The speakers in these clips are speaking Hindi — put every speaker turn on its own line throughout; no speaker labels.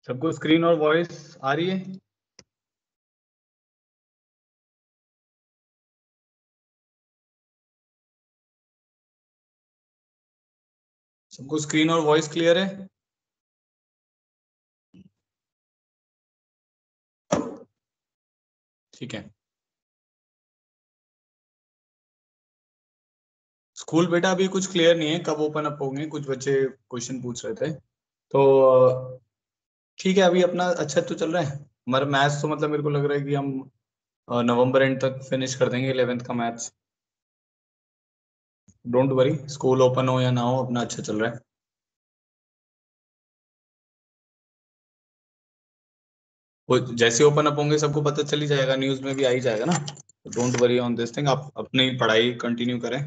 सबको स्क्रीन और वॉइस आ रही है? सबको स्क्रीन और वॉइस क्लियर है? ठीक है। स्कूल बेटा अभी कुछ क्लियर नहीं है, कब ओपन अप होंगे, कुछ बच्चे क्वेश्चन पूछ रहे थे। तो ठीक है, अभी अपना अच्छा तो चल रहा है हमारा मैथ्स। तो मतलब मेरे को लग रहा है कि हम नवंबर एंड तक फिनिश कर देंगे 11th का maths. Don't worry, school open हो या ना हो, अपना अच्छा चल रहा है। वो जैसे ओपन अप होंगे सबको पता चल ही जाएगा, न्यूज में भी आ ही जाएगा ना। Don't worry on this thing, आप अपनी पढ़ाई कंटिन्यू करें।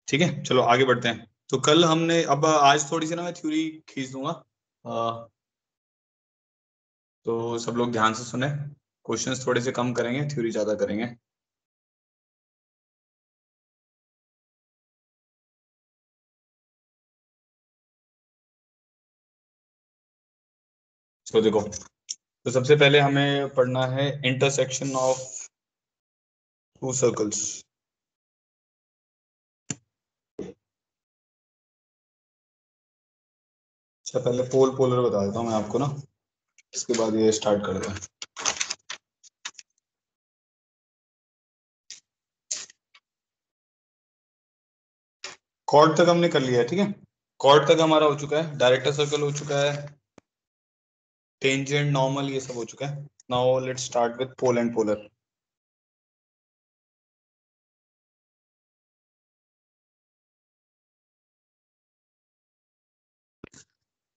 ठीक है, चलो आगे बढ़ते हैं। तो कल हमने, अब आज थोड़ी सी ना मैं थ्योरी खींच दूंगा, तो सब लोग ध्यान से सुने। क्वेश्चंस थोड़े से कम करेंगे, थ्योरी ज्यादा करेंगे। तो देखो, तो सबसे पहले हमें पढ़ना है इंटरसेक्शन ऑफ टू सर्कल्स। अच्छा, पहले पोल पोलर बता देता हूँ मैं आपको ना, इसके बाद ये स्टार्ट करते हैं। कॉर्ड तक हमने कर लिया है, ठीक है। कॉर्ड तक हमारा हो चुका है, डायरेक्टर सर्कल हो चुका है, टेंजेंट नॉर्मल ये सब हो चुका है। Now let's start with pole and polar.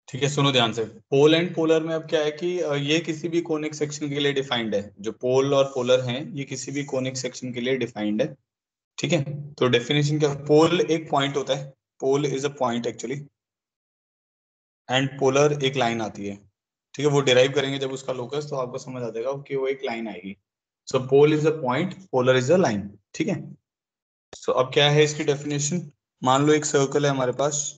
ठीक है, सुनो ध्यान से। पोल एंड पोलर में अब क्या है कि ये किसी भी कोनिक सेक्शन के लिए डिफाइंड है। जो पोल और पोलर हैं ये किसी भी कोनिक सेक्शन के लिए डिफाइंड है, ठीक है। तो डेफिनेशन क्या, पोल एक पॉइंट होता है, pole is a point actually, and polar एक लाइन आती है। ठीक है, वो डिराइव करेंगे जब उसका लोकस, तो आपको समझ आ जाएगा कि वो एक लाइन आएगी। So pole is a point, polar is a line, ठीक है। सो अब क्या है इसकी डेफिनेशन। मान लो एक सर्कल है हमारे पास,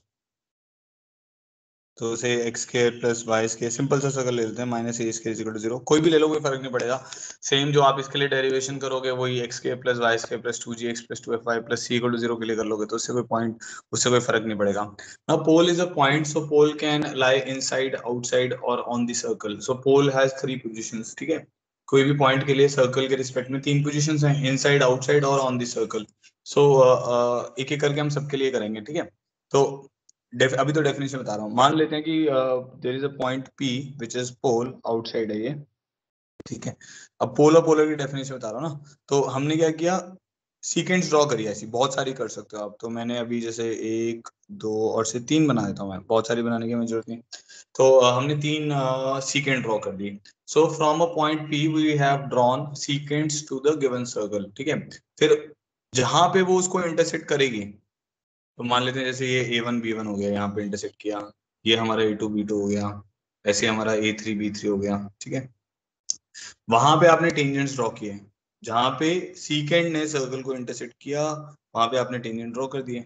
तो उसे x square plus y square, simple सा सर्कल ले लेते हैं, minus A square equal to 0, कोई भी ले लो, कोई फर्क नहीं पड़ेगा। सेम जो आप इसके लिए डेरिवेशन करोगे वही x square plus y square plus 2gx plus 2fy plus c equal to 0 के लिए कर लोगे, तो उससे कोई पॉइंट, उससे कोई फर्क नहीं पड़ेगा। Now pole is a point, so pole can lie inside, outside और on the circle. So pole has 3 positions, ठीक है। कोई भी पॉइंट के लिए सर्कल के रिस्पेक्ट में 3 पोजीशंस हैं, इनसाइड, आउटसाइड और ऑन द सर्कल। सो एक एक करके हम सबके लिए करेंगे, ठीक है। तो अभी तो डेफिनेशन बता रहा हूँ। मान लेते हैं कि there is a point P which is pole, outside है ये, ठीक है। अब पोल और पोलर की डेफिनेशन बता रहा हूँ ना, तो हमने क्या किया, सीक्वेंस ड्रॉ करी। ऐसी बहुत सारी कर सकते हो आप, तो मैंने अभी जैसे 1 2 और से 3 बना देता हूँ मैं, बहुत सारी बनाने की हमें जरूरत नहीं। तो हमने 3 सीक्वेंस ड्रॉ कर दी। So from a point P we have drawn sequence to the given circle, ठीक है। फिर जहां पे वो उसको इंटरसेक्ट करेगी, तो मान लेते हैं जैसे ये A1 B1 हो गया, यहाँ पे इंटरसेक्ट किया, ये हमारा A2 B2 हो गया, ऐसे हमारा A3 B3 हो गया, ठीक है। वहां पे आपने टेंजेंट्स ड्रॉ किए, जहां पे सीकेंड ने सर्कल को इंटरसेक्ट किया, वहां पे आपने टेंजेंट ड्रॉ कर दिए,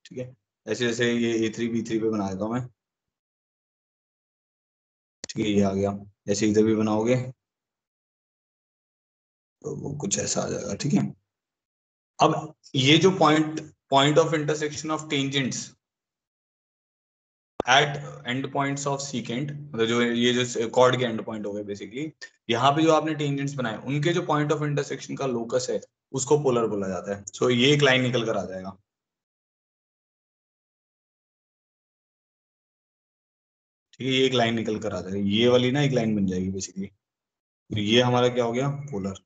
ठीक है। ऐसे जैसे ये A3 B3 पे बना देता हूँ मैं, ठीक है, ये आ गया। ऐसे इधर भी बनाओगे तो वो कुछ ऐसा आ जाएगा, ठीक है। अब ये जो point, point of intersection of tangents at and points of secant, मतलब जो ये जो कॉर्ड के एंड पॉइंट हो गए बेसिकली, यहाँ पे जो आपने टेंजेंट्स बनाए उनके जो पॉइंट ऑफ इंटरसेक्शन का लोकस है उसको पोलर बोला जाता है। सो ये एक लाइन निकल कर आ जाएगा, ठीक है। ये एक लाइन निकल कर आ जाएगी, ये वाली ना एक लाइन बन जाएगी बेसिकली। तो ये हमारा क्या हो गया, पोलर।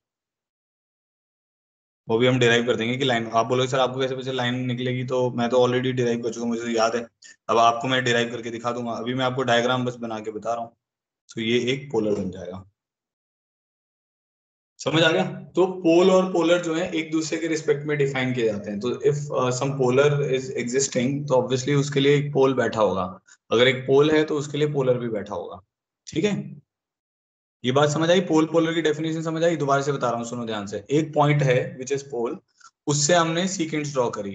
वो भी हम डिराइव कर देंगे कि लाइन, आप बोलोगे सर आपको कैसे पता लाइन निकलेगी, तो मैं तो ऑलरेडी डिराइव कर चुका हूँ, मुझे तो याद है। अब आपको मैं डिराइव करके दिखा दूंगा, अभी मैं आपको डायग्राम बस बना के बता रहा हूँ। तो ये एक पोलर बन जाएगा, समझ आ गया। तो पोल और पोलर जो है एक दूसरे के रिस्पेक्ट में डिफाइन किए जाते हैं। तो if some polar is existing, तो ऑब्वियसली उसके लिए एक पोल बैठा होगा। अगर एक पोल है तो उसके लिए पोलर भी बैठा होगा, ठीक है। ये बात समझ आई, पोल पोलर की डेफिनेशन समझ आई। दोबारा से बता रहा हूँ, सुनो ध्यान से। एक पॉइंट है विच इज पोल, उससे हमने सीक्वेंस ड्रॉ करी,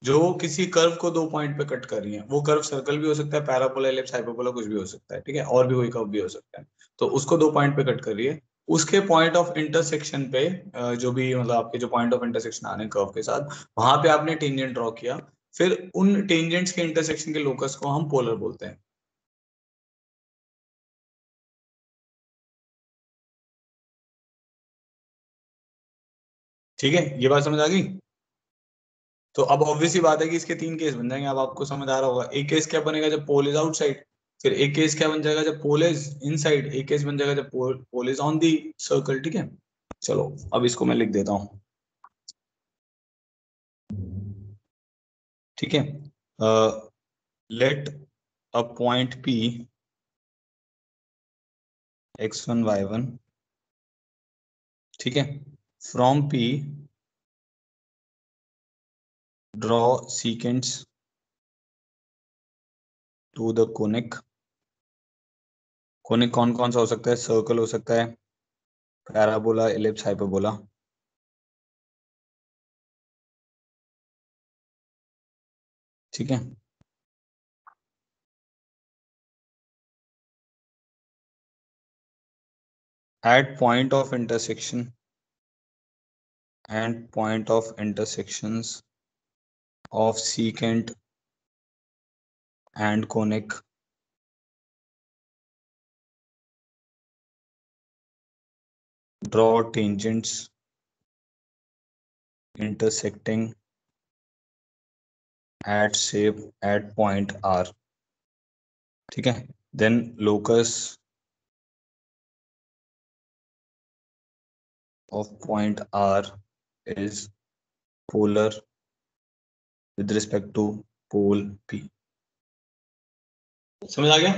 जो किसी कर्व को दो पॉइंट पे कट कर रही है, वो कर्व सर्कल भी हो सकता है, पैराबोला, एलिप्स, हाइपरबोला, कुछ भी हो सकता है, ठीक है, और भी कोई कर्व भी हो सकता है। तो उसको दो पॉइंट पे कट कर रही है, उसके पॉइंट ऑफ इंटरसेक्शन पे जो भी मतलब आपके जो पॉइंट ऑफ इंटरसेक्शन आ रहे हैं कर्व के साथ, वहां पे आपने टेंजेंट ड्रॉ किया, फिर उन टेंजेंट्स के इंटरसेक्शन के लोकस को हम पोलर बोलते हैं। ठीक है, ये बात समझ आ गई। तो अब ऑब्वियस ही बात है कि इसके तीन केस बन जाएंगे, अब आपको समझ आ रहा होगा। एक केस क्या बनेगा जब पोल इज आउटसाइड, फिर एक केस क्या बन जाएगा जब पोल इज इनसाइड, एक केस बन जाएगा जब पोल इज ऑन दी सर्कल, ठीक है। चलो अब इसको मैं लिख देता हूँ, ठीक है। लेट अ पॉइंट पी x1 y1, ठीक है, from P draw secants to the conic. Conic कौन कौन सा हो सकता है, सर्कल हो सकता है, पैराबोला, एलिप्स, हाइपरबोला, ठीक है। At point of intersection and point of intersections of secant and conic, draw tangents intersecting at shape at point R, ठीक है। Then locus of point R is polar with respect to pole P। समझ आ गया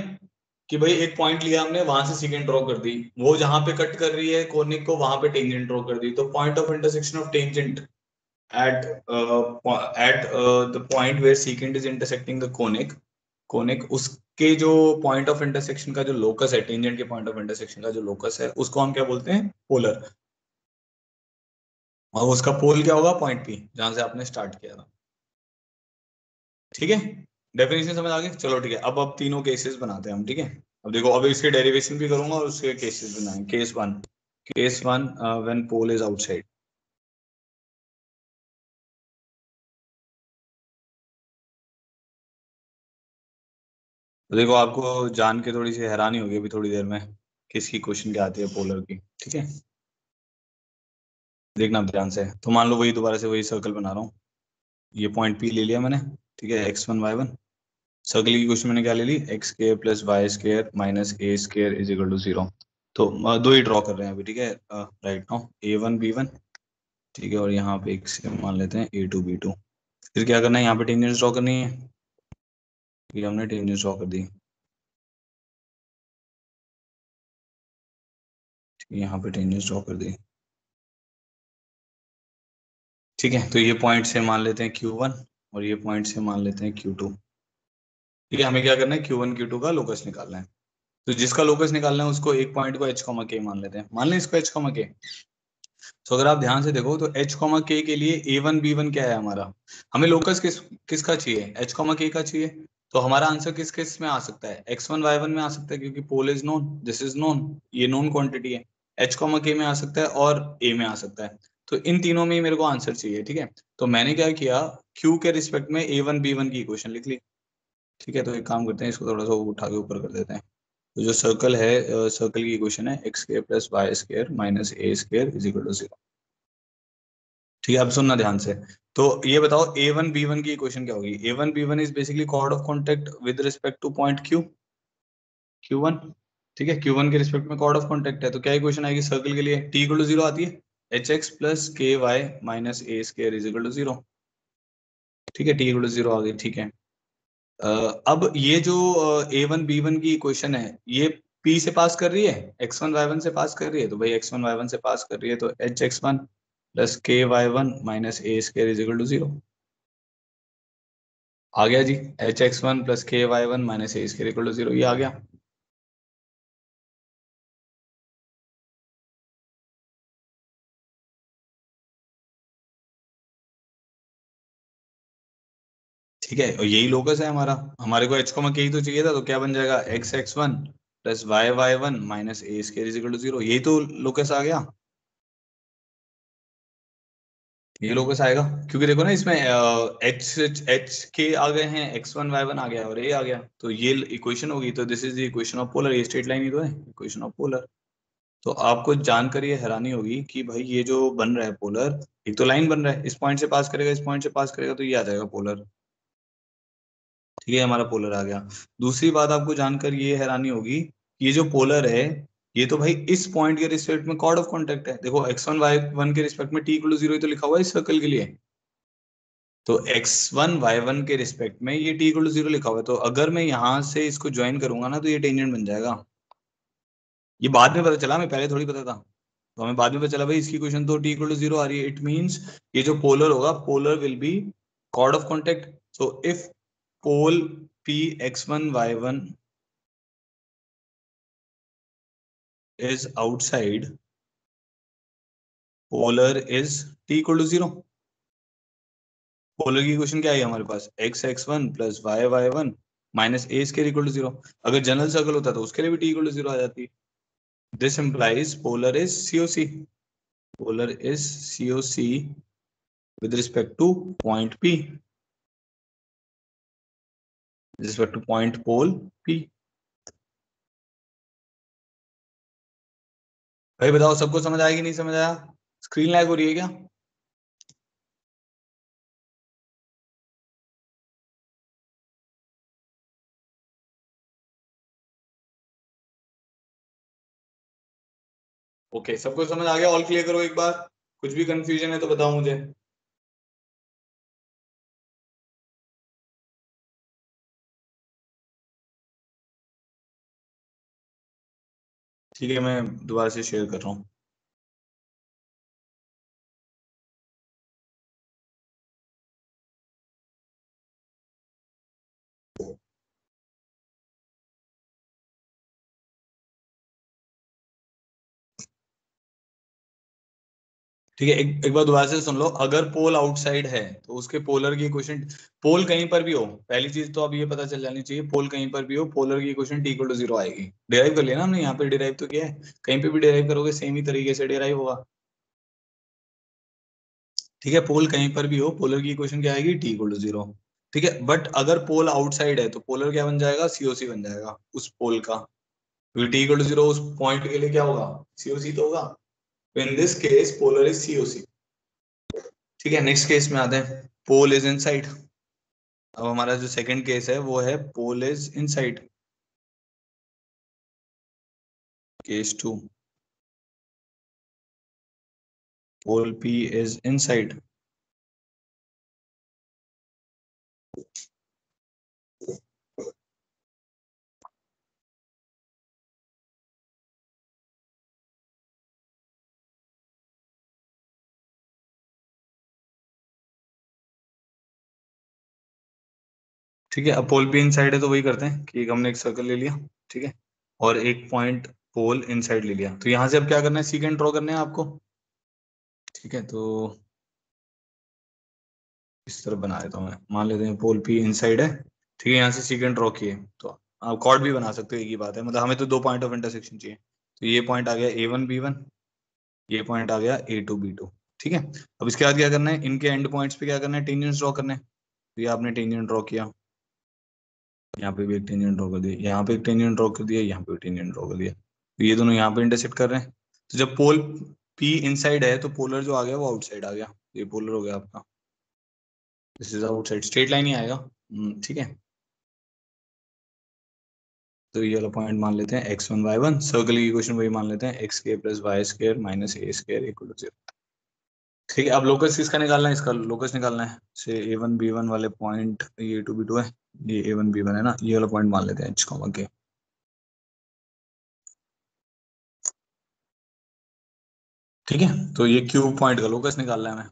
कि भाई एक पॉइंट लिया हमने, वहां से सेकेंड ड्रॉ कर दी, वो जहां पे कट कर रही है कोनिक को, वहां पे टेंजेंट ड्रॉ कर दी, तो point of intersection of tangent at the point where secant is intersecting the conic उसके जो पॉइंट ऑफ इंटरसेक्शन का जो लोकस है, टेंजेंट के पॉइंट ऑफ इंटरसेक्शन का जो लोकस है, उसको हम क्या बोलते हैं, पोलर। और उसका पोल क्या होगा, पॉइंट पी, जहां से आपने स्टार्ट किया था, ठीक है। डेफिनेशन समझ आ गई, चलो ठीक है। अब तीनों केसेस बनाते हैं हम, ठीक है। अब देखो, अब इसके डेरिवेशन भी करूंगा और उसके केसेस बनाएंगे। Case one when pole is outside. तो देखो, आपको जान के थोड़ी सी हैरानी होगी अभी थोड़ी देर में, किसकी क्वेश्चन क्या आती है पोलर की, ठीक है। देखना ध्यान से। तो मान लो वही दोबारा से वही सर्कल बना रहा हूँ, ये पॉइंट पी ले लिया मैंने, ठीक है, x1 y1। सर्कल की क्वेश्चन मैंने क्या ले ली, x² plus y square minus a square is equal to 0। तो दो ही ड्रॉ कर रहे हैं अभी, ठीक है, राइट नाउ a1 b1, ठीक है, और यहाँ पे एक से मान लेते हैं a2 b2। फिर क्या करना है, यहाँ पे टेंजेंट्स ड्रॉ करनी है, ये हमने टेंजेंट्स ड्रॉ कर दी, ठीक है, यहाँ पे टेंजेंट्स ड्रॉ कर दी, ठीक है। तो ये पॉइंट से मान लेते हैं Q1 और ये पॉइंट से मान लेते हैं Q2, ठीक है। हमें क्या करना है, Q1 Q2 का लोकस निकालना है। तो जिसका लोकस निकालना है उसको एक पॉइंट को h k मान लेते हैं, मान लें इसको h k। तो अगर आप ध्यान से देखो तो h k के लिए a1 b1 क्या है हमारा, हमें लोकस किसका चाहिए, h k का चाहिए। तो हमारा आंसर किस किस में आ सकता है, x1 y1 में आ सकता है, क्योंकि pole is known, this is known, ये नोन क्वांटिटी है। h k में आ सकता है और a में आ सकता है। तो इन तीनों में ही मेरे को आंसर चाहिए, ठीक है। तो मैंने क्या किया, q के रिस्पेक्ट में a1 b1 की इक्वेशन लिख ली, ठीक है। तो एक काम करते हैं, इसको थोड़ा सा उठा के ऊपर कर देते हैं। तो जो सर्कल है, सर्कल की इक्वेशन है x² plus y square minus a square is equal to 0, ठीक है। अब सुनना ध्यान से। तो ये बताओ a1 b1 की इक्वेशन क्या होगी, a1 b1 is basically chord of contact with respect to point Q1, ठीक है। Q1 के रिस्पेक्ट में कॉर्ड ऑफ कॉन्टेक्ट है, तो क्या इक्वेशन आएगी सर्कल के लिए, t इक्वल टू 0 आती है, hx plus k y minus a square is equal to 0, ठीक है, t इक्वल टू 0 आ गई, ठीक है। अ, अब ये जो a1 b1 की इक्वेशन है, ये p से पास कर रही है, x1 y1 से पास कर रही है, तो भाई x1 y1 से पास कर रही है, तो hx1 plus k y1 minus a square is equal to 0 आ गया जी। hx1 plus k y1 minus a square equal to 0, ये आ गया। ठीक है, और यही लोकस है हमारा, हमारे को एच कॉमा के ही तो चाहिए था, तो क्या बन जाएगा x x one plus y y one minus A square is equal to zero, यही तो लोकस आ गया, ये लोकस आएगा। क्योंकि देखो ना इसमें एच एच के आ गए हैं, एक्स वन वाई वन आ गया और ए आ गया, तो ये इक्वेशन होगी, तो this is the equation of polar, ये स्ट्रेट लाइन ही तो है इक्वेशन ऑफ पोलर। तो आपको जानकर ये हैरानी होगी कि भाई ये जो बन रहा है पोलर, एक तो लाइन बन रहा है, इस पॉइंट से पास करेगा इस पॉइंट से पास करेगा तो ये आ जाएगा पोलर। ठीक है, हमारा पोलर आ गया। दूसरी बात आपको जानकर ये हैरानी होगी कि ये जो पोलर है, ये तो भाई इस पॉइंट के रिस्पेक्ट में कॉर्ड ऑफ कॉन्टेक्ट है। देखो एक्स वन वाई वन के रिस्पेक्ट में टी इक्वल टू जीरो तो लिखा हुआ है इस सर्कल के लिए, तो एक्स वन वाई वन के रिस्पेक्ट में ये टी इक्वल टू जीरो लिखा हुआ है, तो अगर मैं यहाँ से इसको ज्वाइन करूंगा ना तो ये टेंजेंट बन जाएगा। ये बाद में पता चला, मैं पहले थोड़ी पता था, तो हमें बाद में पता चला भाई इसकी इक्वेशन तो टी इक्वल टू जीरो आ रही है, इट मींस ये जो पोलर होगा, polar will be chord of contact. So if pole P x one y one is outside, polar is t equal to zero. Polar की इक्वेशन क्या आई हमारे पास, x x one plus y y one minus A square equal to zero. अगर जनरल सर्कल होता तो उसके लिए भी टी इक्वल टू जीरो आ जाती। This implies polar is COC, polar is COC with respect to point P, with respect to point pole P। भाई बताओ सबको समझ आएगी नहीं समझ आया, स्क्रीन लैग हो रही है क्या? ओके सबको समझ आ गया, ऑल क्लियर करो एक बार, कुछ भी कंफ्यूजन है तो बताओ मुझे। ठीक है, मैं दोबारा से शेयर कर रहा हूँ। ठीक है, एक बार दोबारा से सुन लो, अगर पोल आउटसाइड है तो उसके पोलर की इक्वेशन, पोल कहीं पर भी हो, पहली चीज तो अब ये पता चल जानी चाहिए, पोल कहीं पर भी हो पोलर की equation t equal to zero आएगी। डिराइव कर लिया ना हमने, यहाँ पे डिराइव तो किया है, कहीं पे भी डिराइव करोगे सेम ही तरीके से डिराइव होगा। ठीक है, पोल कहीं पर भी हो पोलर की इक्वेशन क्या आएगी, टी इक्वल टू जीरो। ठीक है, बट अगर पोल आउटसाइड है तो पोलर क्या बन जाएगा, सीओसी बन जाएगा उस पोल का, क्योंकि टी इक्वल टू जीरो उस पॉइंट के लिए क्या होगा, सीओसी तो होगा। In this case polar is COC. ठीक है, नेक्स्ट केस में आते हैं, पोल इज इनसाइड। अब हमारा जो सेकंड केस है वो है pole is inside, case two, pole P is inside. ठीक है, अब पोल पी इनसाइड है तो वही करते हैं कि हमने एक सर्कल ले लिया, ठीक है, और एक पॉइंट पोल इनसाइड ले लिया, तो यहां से अब क्या करना है, सीकेंट ड्रॉ करने हैं आपको। ठीक है, तो इस तरह बना देता हूँ मैं, मान लेते हैं पोल पी इनसाइड है। ठीक है, यहाँ से सीकेंट ड्रॉ किए तो आप कॉर्ड भी बना सकते हो, एक ही बात है, मतलब हमें तो दो पॉइंट ऑफ इंटरसेक्शन चाहिए, तो ये पॉइंट आ गया ए वन बी वन, ये पॉइंट आ गया ए टू बी टू। ठीक है, अब इसके बाद क्या करना है, इनके एंड पॉइंट्स पे क्या करना है, टेंजेंट्स ड्रॉ करने हैं। तो ये आपने टेंजेंट ड्रॉ किया, यहाँ पे भी एक टेंजेंट ड्रॉ कर दिया, यहाँ पे एक टेंजेंट ड्रॉ कर दिया, यहाँ पे एक टेंजेंट ड्रॉ कर दिया, तो ये दोनों यहाँ पे इंटरसेक्ट कर रहे हैं। तो जब पोल पी इनसाइड है तो पोलर जो आ गया वो आउटसाइड आ गया, ये पोलर हो गया आपका, this is outside, straight line ही आएगा। ठीक है, तो ये वाला पॉइंट मान लेते हैं x one y one, circle की इक्वेशन वही मान लेते हैं, एक्स के plus y square minus A square equal to zero. ठीक है, अब लोकस किसका निकालना है, इसका लोकस निकालना है, से ए वन बी वन वाले पॉइंट, ये टू बी टू है, ये ए वन बी वन है ना, ये वाला पॉइंट मान लेते हैं एच कॉमा के। ठीक है, तो ये क्यूब पॉइंट का लोकस निकालना है हमें,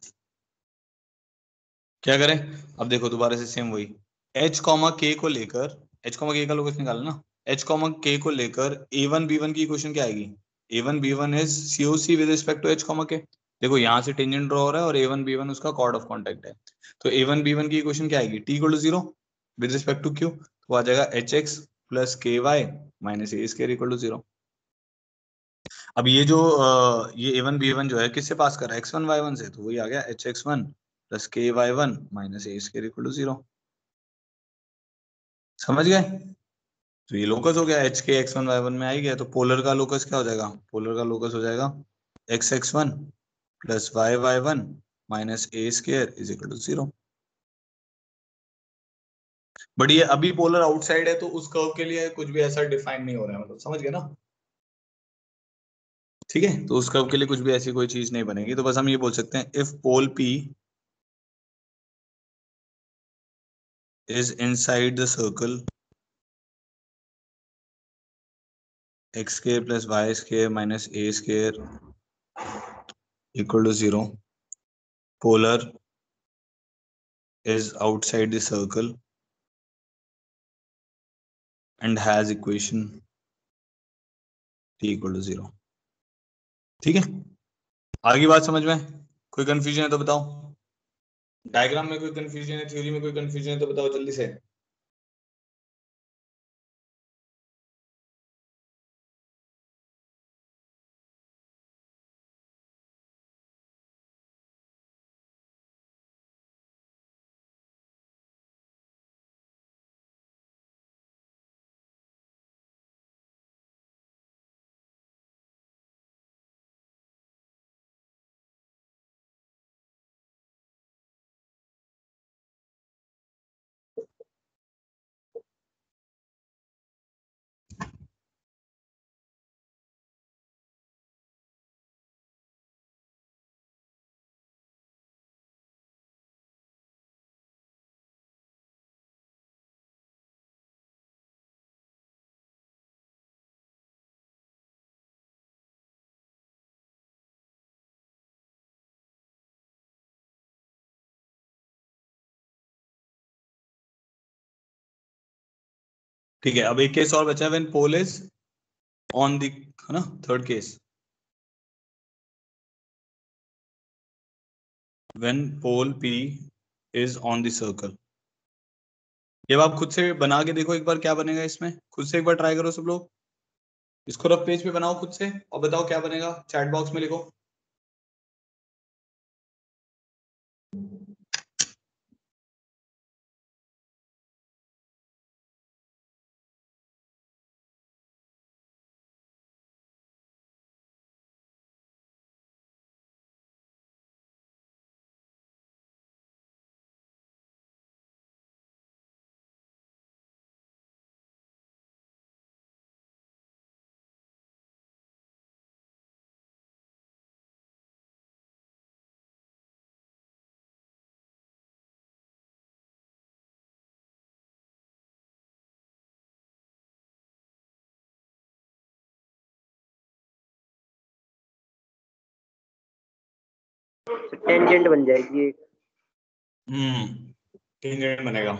क्या करें, अब देखो दोबारा से सेम वही, एच कॉमा के को लेकर, एच कॉमा के का लोकस निकालना ना, एच कॉमा के को लेकर ए वन बी वन की इक्वेशन क्या आएगी, a one b one is C O C with respect to h comma k. देखो यहाँ से टेंजेंट ड्रॉ हो रहा है और A1 B1 उसका कॉर्ड ऑफ कॉन्टेक्ट है, तो A1 B1 की इक्वेशन क्या आएगी, t equal to 0 with respect to q, तो आ जाएगा hx plus ky minus A square equal to 0। अब ये जो ये A1 B1 जो है किससे पास कर रहा है, x1 y1 से, तो वही आ गया hx1 plus ky1 minus A square equal to 0। समझ गए? तो ये लोकस हो गया, एच के x1 y1 में आ ही गया, तो पोलर का लोकस क्या हो जाएगा, पोलर का लोकस हो जाएगा x1 plus y1 minus A square is equal to 0। But ये अभी पोलर आउटसाइड है, तो उस कर्व के लिए कुछ भी ऐसा डिफाइन नहीं हो रहा है, मतलब समझ गए ना? ठीक है, तो उस कर्व के लिए कुछ भी ऐसी कोई चीज नहीं बनेगी, तो बस हम ये बोल सकते हैं if pole P is inside the circle x square plus y square minus a square equal to 0, polar is outside the circle and has equation t equal to 0। ठीक है, आगे बात समझ में? कोई कंफ्यूजन है तो बताओ, डायग्राम में कोई कंफ्यूजन है, थ्योरी में कोई कंफ्यूजन है तो बताओ जल्दी से। ठीक है, अब एक केस और बचा है, when pole is on the, है ना, third case, when pole P is on the circle. ये आप खुद से बना के देखो एक बार क्या बनेगा इसमें, खुद से एक बार ट्राई करो सब लोग, इसको रफ पेज पे बनाओ खुद से और बताओ क्या बनेगा, चैट बॉक्स में लिखो।
टेंजेंट बन जाएगी एक।
टेंजेंट बनेगा।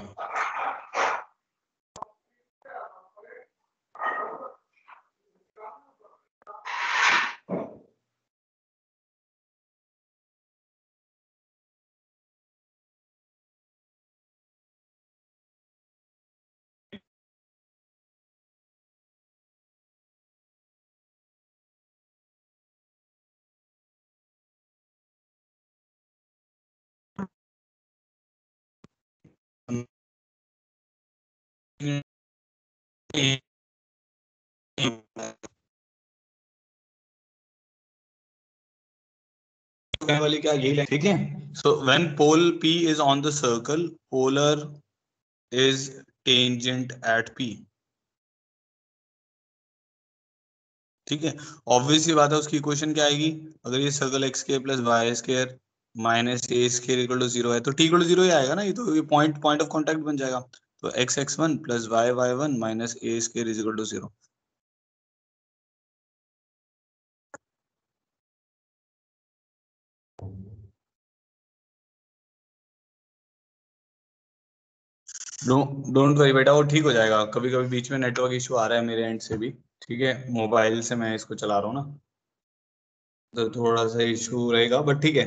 वाली क्या यही, ठीक है। So when pole P is on the circle, polar is tangent at P। ठीक है, ऑब्वियस सी बात है, उसकी इक्वेशन क्या आएगी, अगर ये circle x square plus y square minus A square equal to 0 है, तो टी इक्वल टू 0 ही आएगा ना, ये तो ये पॉइंट पॉइंट ऑफ कांटेक्ट बन जाएगा। तो x1 plus y1 minus A square is equal to 0। Don't worry बेटा, वो ठीक हो जाएगा, कभी कभी बीच में नेटवर्क इशू आ रहा है मेरे एंड से भी, ठीक है, मोबाइल से मैं इसको चला रहा हूँ ना। तो थोड़ा सा इशू रहेगा, बट ठीक है।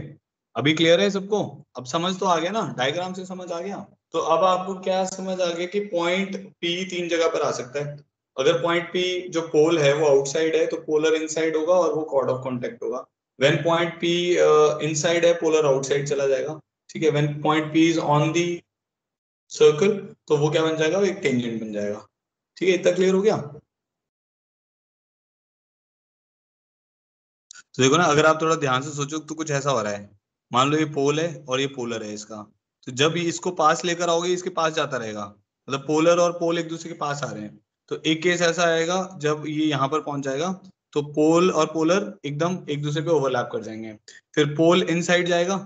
अभी क्लियर है सबको? अब समझ तो आ गया ना, डायग्राम से समझ आ गया। तो अब आपको क्या समझ आ गया कि पॉइंट पी तीन जगह पर आ सकता है। अगर पॉइंट पी जो पोल है वो आउटसाइड है तो पोलर इनसाइड होगा और वो कॉर्ड ऑफ कॉन्टेक्ट होगा। व्हेन पॉइंट पी इनसाइड है पोलर आउटसाइड चला जाएगा। ठीक है, when point P is on the circle तो वो क्या बन जाएगा, वो एक टेंजेंट बन जाएगा। ठीक है, इतना क्लियर हो गया? तो देखो ना, अगर आप थोड़ा ध्यान से सोचो तो कुछ ऐसा हो रहा है। मान लो ये पोल है और ये पोलर है इसका। तो जब ये इसको पास लेकर आओगे इसके पास जाता रहेगा, मतलब पोलर और पोल एक दूसरे के पास आ रहे हैं। तो एक केस ऐसा आएगा जब ये यहाँ पर पहुंच जाएगा तो पोल और पोलर एकदम एक दूसरे पे ओवरलैप कर जाएंगे। फिर पोल इनसाइड जाएगा।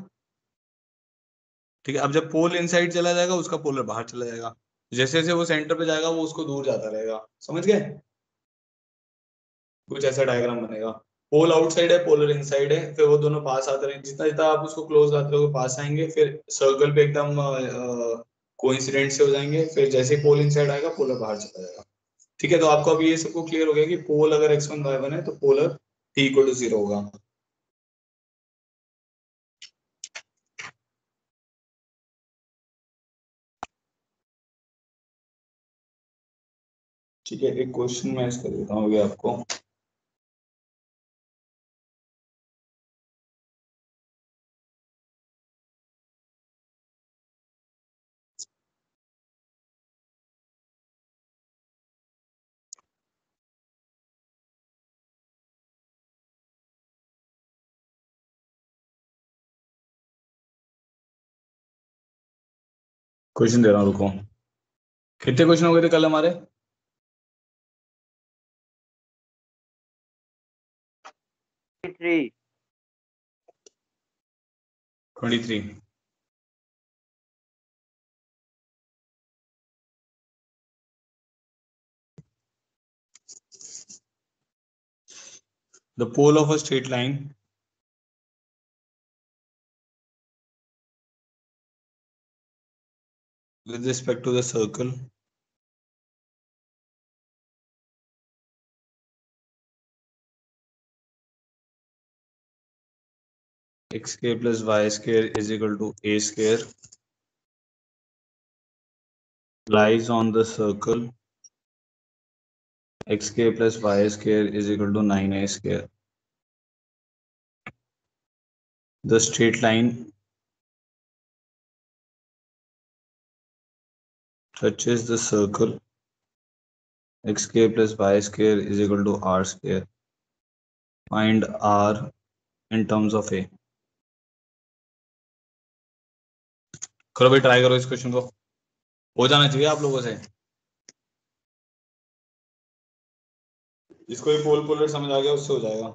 ठीक है, अब जब पोल इनसाइड चला जाएगा उसका पोलर बाहर चला जाएगा। जैसे जैसे वो सेंटर पे जाएगा वो उसको दूर जाता रहेगा। समझ गए? कुछ ऐसा डायग्राम बनेगा। पोल आउटसाइड है पोलर इनसाइड है, फिर वो दोनों पास आते रहेंगे, जितना जितना आप उसको क्लोज लाते रहोगे पास आएंगे, फिर सर्कल पे एकदम कोइंसिडेंट से हो जाएंगे। फिर जैसे पोल इनसाइड आएगा पोलर बाहर चला जाएगा। ठीक है, तो आपको अभी ये सबको क्लियर हो गया कि पोल अगर x1 y1 है तो पोलर t इक्वल टू 0 होगा। ठीक है, एक क्वेश्चन मैं इसका देता हूँ अभी आपको। क्वेश्चन दे रहा हूँ, रुको। कितने क्वेश्चन हो गए थे कल हमारे?
3।
23। The pole of a straight line with respect to the circle xk plus y square is equal to a square lies on the circle xk plus y square is equal to 9a square. The straight line touches the circle xk plus y square is equal to r square. Find r in terms of a. करो भाई, ट्राई करो इस क्वेश्चन को, हो जाना चाहिए आप लोगों से। जिसको भी पोल पोलर समझ आ गया उससे हो जाएगा।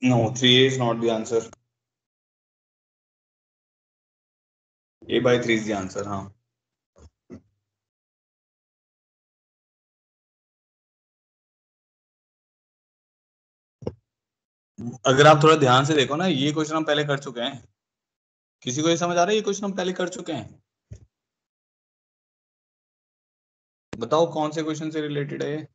No, 3a is not the answer. a/3 is the answer. हाँ. अगर आप थोड़ा ध्यान से देखो ना, ये क्वेश्चन हम पहले कर चुके हैं. किसी को ये समझ आ रहा है ये क्वेश्चन हम पहले कर चुके हैं? बताओ कौन से क्वेश्चन से रिलेटेड है ये?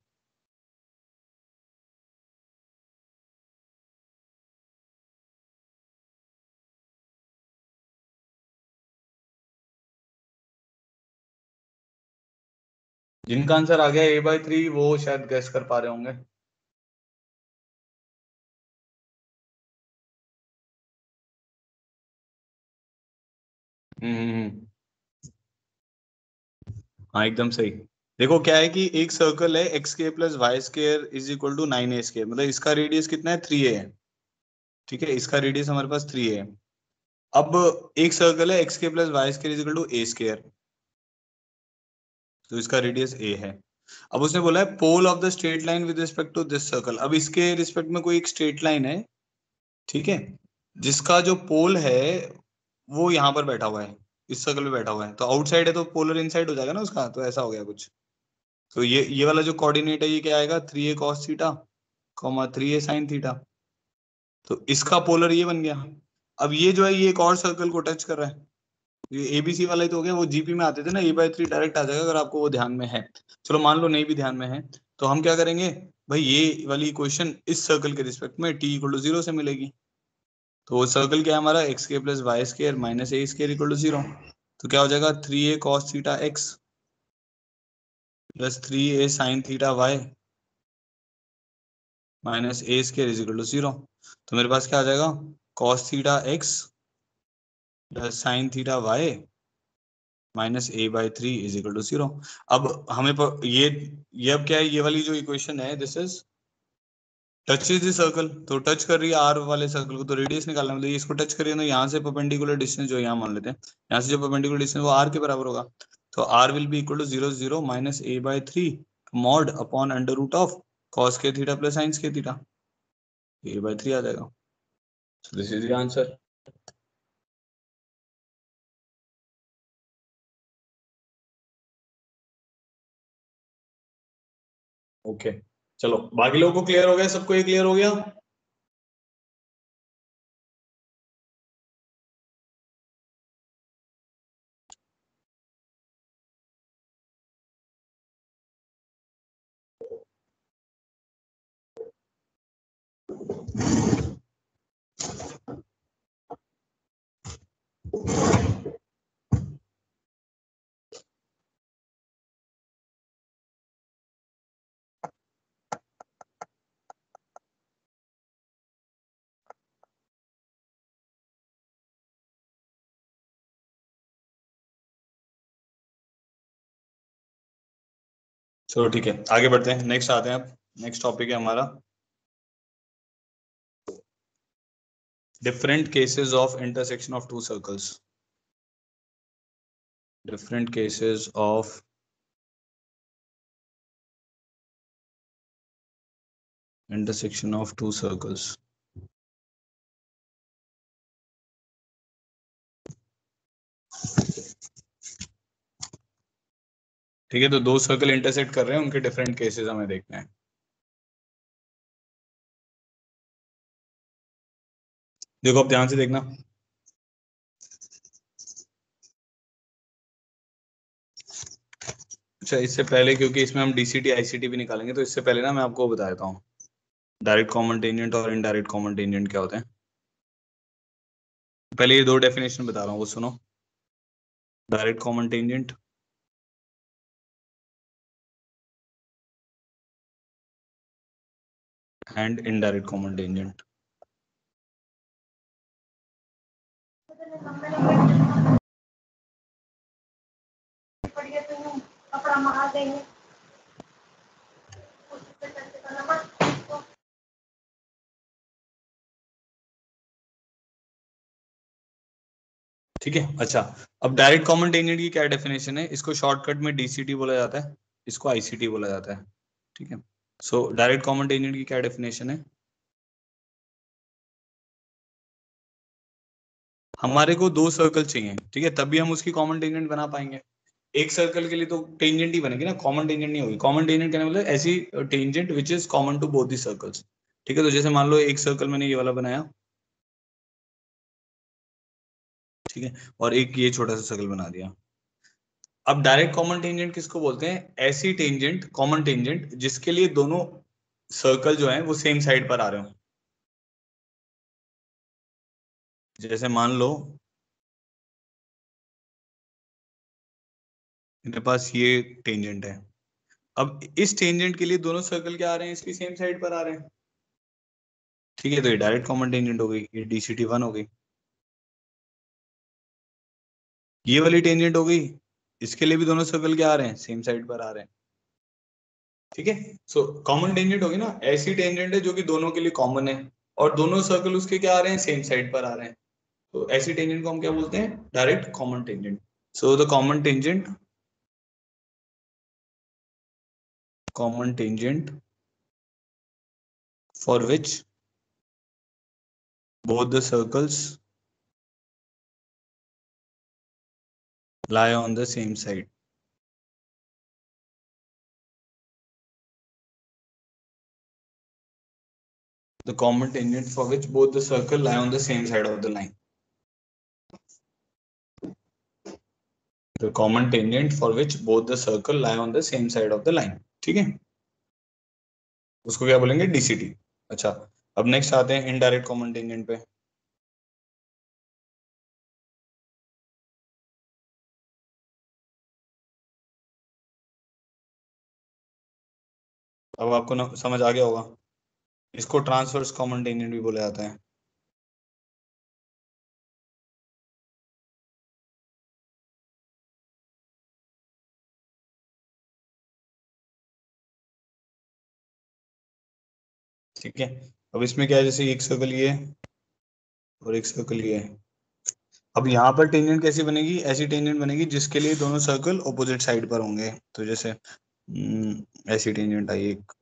जिनका आंसर आ गया a/3 वो शायद गेस कर पा रहे होंगे. हम्म. हाँ एकदम सही. देखो क्या है कि एक सर्कल है xk plus y square is equal to 9a square, मतलब इसका रेडियस कितना है 3a है. ठीक है, इसका रेडियस हमारे पास 3a है. अब एक सर्कल है xk plus y square is equal to a square, तो इसका रेडियस a है. अब उसने बोला है pole of the straight line with respect to this circle. अब इसके रिस्पेक्ट में कोई एक स्ट्रेट लाइन है, ठीक है, जिसका जो पोल है वो यहाँ पर बैठा हुआ है, इस सर्कल पे बैठा हुआ है, तो आउटसाइड है तो पोलर इनसाइड हो जाएगा ना उसका, तो ऐसा हो गया कुछ. तो ये वाला जो कोऑर्डिनेट है ये क्या आएगा 3a cos theta, 3a sin theta. तो इसका पोलर ये बन गया. अब ये जो है ये एक और सर्कल को टच कर रहा है. ये एबीसी वाला ही तो हो गया, वो जीपी में आते थे ना, a/3 डायरेक्ट आ जाएगा अगर आपको वो ध्यान में है. चलो मान लो नहीं भी ध्यान में है, तो हम क्या करेंगे भाई, ये वाली इक्वेशन इस सर्कल के रिस्पेक्ट में t इक्वल टू 0 से मिलेगी. तो वो सर्कल क्या है हमारा xk plus y square minus a square equal to 0. तो क्या हो जाएगा 3a cos theta x plus 3a sin theta y minus a square is equal to 0. तो मेरे पास क्या आ जाएगा cos theta x plus sin theta y minus a/3 is equal to 0. अब हमें ये अब क्या है, ये वाली जो इक्वेशन है this is touch is the circle, तो टच कर रही है आर वाले सर्कल को, तो रेडियस निकालना मतलब इसको टच कर रही है, तो यहाँ से परपेंडिकुलर डिस्टेंस जो यहाँ मान लेते हैं, यहाँ से जो परपेंडिकुलर डिस्टेंस वो आर के बराबर होगा. तो R will be equal to 0 0 minus a/3 mod upon under root of cos के थीटा प्लस साइंस के थीटा, a/3 आ जाएगा. So this is the answer. Okay चलो, बाकी लोगों को क्लियर हो गया, सबको ये क्लियर हो गया? चलो ठीक है, आगे बढ़ते हैं, नेक्स्ट आते हैं. अब नेक्स्ट टॉपिक है हमारा different cases of intersection of to circles. Different cases of intersection of to circles. ठीक है, तो दो सर्कल इंटरसेक्ट कर रहे हैं, उनके डिफरेंट केसेस हमें देखने हैं. देखो अब ध्यान से देखना. अच्छा, इससे पहले क्योंकि इसमें हम डीसीटी आईसीटी भी निकालेंगे, तो इससे पहले ना मैं आपको बता देता हूँ डायरेक्ट कॉमन टेंजेंट और इनडायरेक्ट कॉमन टेंजेंट क्या होते हैं. पहले ये दो डेफिनेशन बता रहा हूँ, वो सुनो. Direct common tangent and indirect common tangent. ठीक है. अच्छा, अब डायरेक्ट कॉमन टेंजेंट की क्या डेफिनेशन है, इसको शॉर्टकट में डीसीटी बोला जाता है, इसको आईसीटी बोला जाता है. ठीक है, सो डायरेक्ट कॉमन टेंजेंट की क्या डेफिनेशन है, हमारे को 2 सर्कल चाहिए, ठीक है, तभी हम उसकी कॉमन टेंजेंट बना पाएंगे। एक सर्कल के लिए तो टेंजेंट ही बनेगी ना, कॉमन टेंजेंट नहीं होगी। कॉमन टेंजेंट कहने मतलब ऐसी tangent which is common to both the circles, ठीक है। तो जैसे मान लो एक सर्कल मैंने ये वाला बनाया, ठीक है, और एक ये छोटा सा सर्कल बना दिया। अब डायरेक्ट कॉमन टेंजेंट किसको बोलते हैं? ऐसी टेंजेंट, कॉमन टेंजेंट जिसके लिए दोनों सर्कल जो है वो सेम साइड पर आ रहे हो। जैसे मान लो मेरे पास ये टेंजेंट है, अब इस टेंजेंट के लिए दोनों सर्कल क्या आ रहे हैं? इसकी सेम साइड पर आ रहे हैं, ठीक है। तो ये डायरेक्ट कॉमन टेंजेंट हो गई, ये DCT1 हो गई। ये वाली टेंजेंट हो गई, इसके लिए भी दोनों सर्कल क्या आ रहे हैं? सेम साइड पर आ रहे हैं, ठीक है। सो कॉमन टेंजेंट होगी ना, ऐसी टेंजेंट है जो कि दोनों के लिए कॉमन है और दोनों सर्कल उसके क्या आ रहे हैं? सेम साइड पर आ रहे हैं। तो ऐसी टेंजेंट को हम क्या बोलते हैं? Direct common tangent. So the common tangent for which both the circles lie on the same side. The common tangent for which both the circle lie on the same side of the line. The common tangent for which both the circle lie on the same side of the line. ठीक है, उसको क्या बोलेंगे? DCT। अच्छा, अब नेक्स्ट आते हैं इनडायरेक्ट कॉमन टेंजेंट पे। अब आपको समझ आ गया होगा, इसको ट्रांसवर्स कॉमन टेंजेंट भी बोला जाता है। ठीक है, अब इसमें क्या है, जैसे एक सर्कल ये है और एक सर्कल ये है। अब यहाँ पर टेंजेंट कैसी बनेगी? ऐसी टेंजेंट बनेगी जिसके लिए दोनों सर्कल ऑपोजिट साइड पर होंगे। तो जैसे ऐसी टेंजेंट आई एक,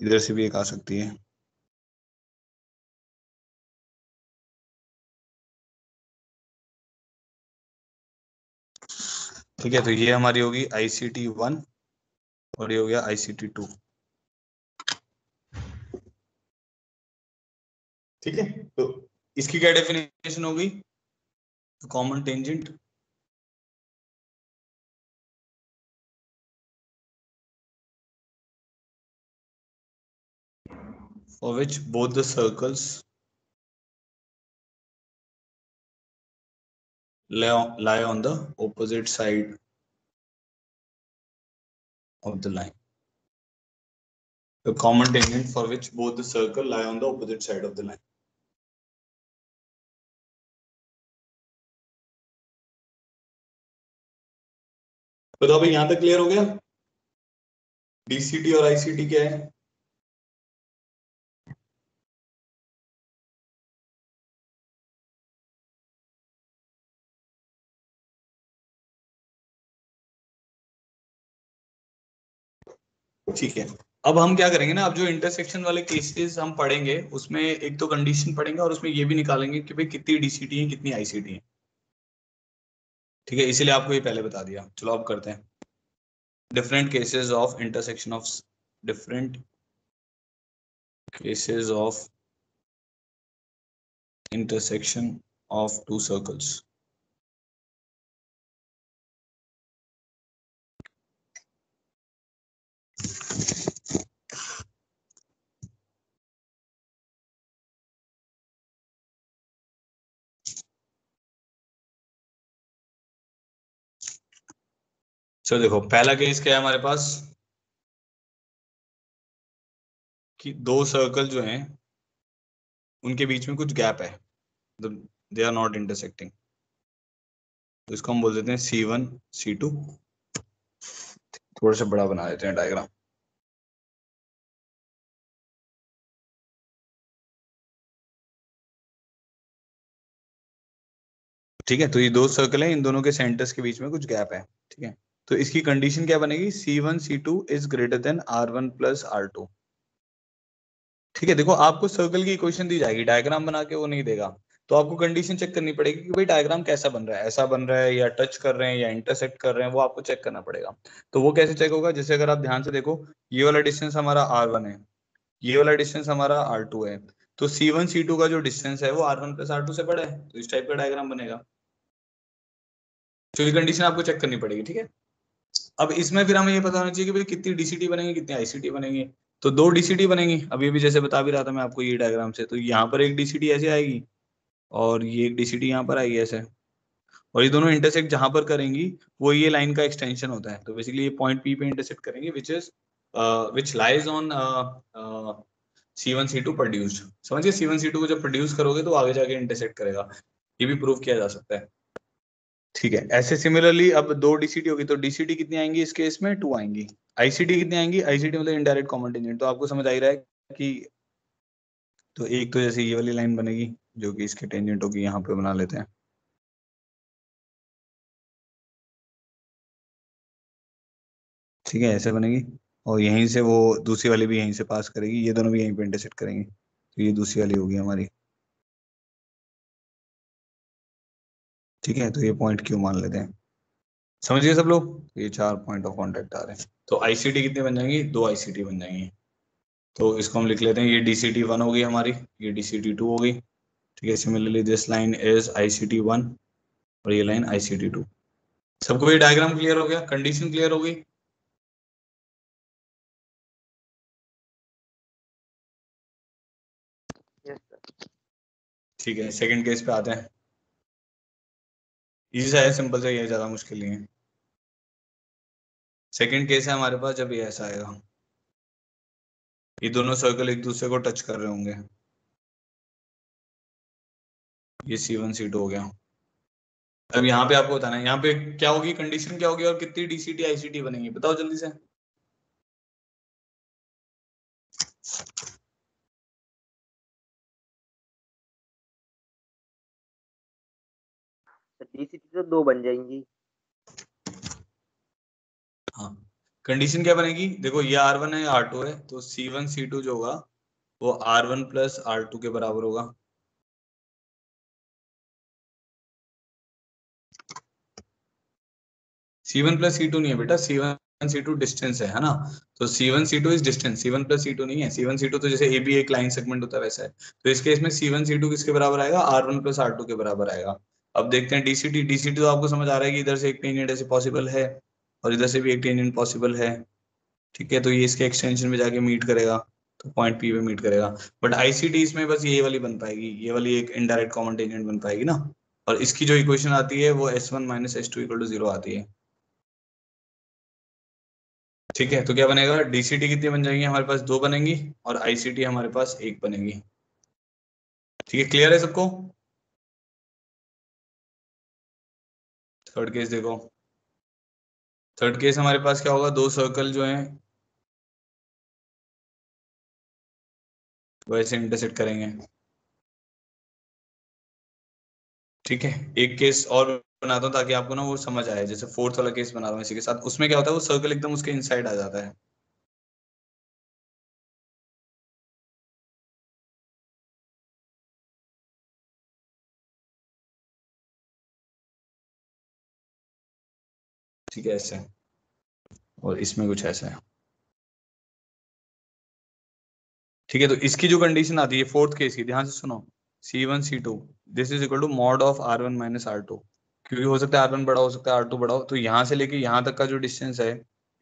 इधर से भी एक आ सकती है, ठीक है। तो ये हमारी होगी ICT1 और ये हो गया ICT2, ठीक है। तो इसकी क्या डेफिनेशन हो गई? Common tangent for which both the circles lie on the opposite side of the line. The common tangent for which both the circle lie on the opposite side of the line. तो अभी यहां तक क्लियर हो गया? DCT और ICT क्या है? ठीक है, अब हम क्या करेंगे ना, अब जो इंटरसेक्शन वाले केसेस हम पढ़ेंगे उसमें एक तो कंडीशन पढ़ेंगे और उसमें ये भी निकालेंगे कि भाई कितनी DCT है कितनी ICT है, ठीक है। इसीलिए आपको ये पहले बता दिया। चलो अब करते हैं different cases of intersection of different cases of intersection of two circles. चलो देखो, पहला केस क्या है हमारे पास कि दो सर्कल जो हैं उनके बीच में कुछ गैप है, मतलब दे आर नॉट इंटरसेक्टिंग। तो इसको हम बोल देते हैं C1 C2। थोड़ा सा बड़ा बना देते हैं डायग्राम, ठीक है। तो ये दो सर्कल है, इन दोनों के सेंटर्स के बीच में कुछ गैप है, ठीक है। तो इसकी कंडीशन क्या बनेगी? C1 C2 is greater than R1 plus R2। ठीक है, देखो आपको सर्कल की इक्वेशन दी जाएगी, डायग्राम बना के वो नहीं देगा, तो आपको कंडीशन चेक करनी पड़ेगी कि भाई डायग्राम कैसा बन रहा है, ऐसा बन रहा है या टच कर रहे हैं या इंटरसेक्ट कर रहे हैं, वो आपको चेक करना पड़ेगा। तो वो कैसे चेक होगा, जैसे अगर आप ध्यान से देखो, ये वाला डिस्टेंस हमारा R1 है, ये वाला डिस्टेंस हमारा R2 है, तो C1 C2 का जो डिस्टेंस है वो R1 प्लस R2 से बड़ा है, तो इस टाइप का डायग्राम बनेगा। तो ये कंडीशन आपको चेक करनी पड़ेगी, ठीक है। अब इसमें फिर हमें ये पता होना चाहिए कि भाई कितनी डीसीटी बनेंगी, कितनी आईसीटी बनेंगी। तो दो डीसीटी बनेंगी, अभी भी जैसे बता भी रहा था मैं आपको ये डायग्राम से, तो यहाँ पर एक डीसीटी ऐसे आएगी और ये एक डीसीटी यहाँ पर आएगी ऐसे, और ये दोनों इंटरसेक्ट जहां पर करेंगी वो ये लाइन का एक्सटेंशन होता है। तो बेसिकली ये पॉइंट पी पे इंटरसेक्ट करेंगे which lies on C1 C2 produced. समझिए, C1 C2 को जब प्रोड्यूस करोगे तो आगे जाके इंटरसेक्ट करेगा, ये भी प्रूव किया जा सकता है। ठीक है, ऐसे सिमिलरली अब दो डीसीटी होगी, तो डीसीटी कितनी आएंगी इस केस में, 2 आएंगी। आईसीटी कितनी आएंगी, आईसीटी मतलब इनडायरेक्ट कॉमन टेंजेंट, तो आपको समझ आ ही रहा है कि, तो एक तो जैसे ये वाली लाइन बनेगी जो कि इसके टेंजेंट होगी, यहाँ पे बना लेते हैं। ठीक है, ऐसे बनेगी, और यहीं से वो दूसरी वाली भी यहीं से पास करेगी, ये दोनों भी यहीं पे इंटरसेक्ट करेंगी, तो ये दूसरी वाली होगी हमारी। ठीक है, तो ये पॉइंट क्यू मान लेते हैं। समझ गए सब लोग, ये 4 पॉइंट ऑफ कांटेक्ट आ रहे हैं। तो आईसीटी कितनी बन जाएंगी, 2 आईसीटी बन जाएंगी। तो इसको हम लिख लेते हैं, ये डीसीटी 1 होगी हमारी, ये डीसीटी 2 होगी। ठीक है, similarly this line is ICT 1 और ये लाइन आईसीटी 2। सबको ये डायग्राम क्लियर हो गया, कंडीशन क्लियर हो गई।
Yes, sir.
ठीक है, सेकंड केस पे आते हैं। इजी सा है, सिंपल सा ही है, ज्यादा मुश्किल नहीं है। सेकंड केस है हमारे पास, जब ये ऐसा आएगा, ये दोनों सर्कल एक दूसरे को टच कर रहे होंगे, ये C1 C2 हो गया। अब यहाँ पे आपको बताना है, यहाँ पे क्या होगी, कंडीशन क्या होगी और कितनी डीसीटी आईसीटी बनेंगी, बताओ जल्दी से।
तो डीसीटी तो 2 बन जाएंगी।
हाँ, कंडीशन क्या बनेगी, देखो ये R1 है, R2 है, तो C1 C2 जो होगा वो R1 प्लस R2 के बराबर होगा। C1 प्लस C2 नहीं है बेटा, C1 C2 डिस्टेंस है ना। तो C1 C2 is distance, C1 plus C2 नहीं है। C1 C2 तो जैसे ए बी एक लाइन सेगमेंट होता है वैसा है। तो इस केस में C1 C2 किसके बराबर आएगा, R1 प्लस R2 के बराबर आएगा। अब देखते हैं डीसीटी। डीसीटी तो आपको समझ आ रहा है कि इधर से एक टेंजेंट ऐसे पॉसिबल है और इधर से भी एक टेंजेंट पॉसिबल है। ठीक है, तो ये इसके एक्सटेंशन में जाके मीट करेगा, तो पॉइंट पी पे मीट करेगा। बट आईसीटी इसमें बस ये वाली बन पाएगी, ये वाली एक इनडायरेक्ट कॉमन टेंजेंट बन पाएगी ना। और इसकी जो इक्वेशन आती है वो S1 minus S2 equal to 0 आती है। ठीक है, तो क्या बनेगा, डीसीटी कितनी बन जाएंगी हमारे पास, 2 बनेंगी, और आईसीटी हमारे पास 1 बनेगी। ठीक है, क्लियर है सबको। थर्ड केस देखो, थर्ड केस हमारे पास क्या होगा, दो सर्कल जो हैं वो ऐसे इंटरसेक्ट करेंगे। ठीक है, एक केस और बनाता हूँ ताकि आपको ना वो समझ आए, जैसे फोर्थ वाला केस बना रहा हूँ इसी के साथ। उसमें क्या होता है, वो सर्कल एकदम उसके इनसाइड आ जाता है। ठीक है, ऐसे, और इसमें कुछ ऐसा है। ठीक है, तो इसकी जो कंडीशन आती है फोर्थ केस की, ध्यान से सुनो, C1 C2 this is equal to mod of R1 minus R2। क्योंकि हो सकता है R1 बड़ा, हो सकता है R2 बड़ा हो, तो यहाँ से लेके यहाँ तक का जो डिस्टेंस है,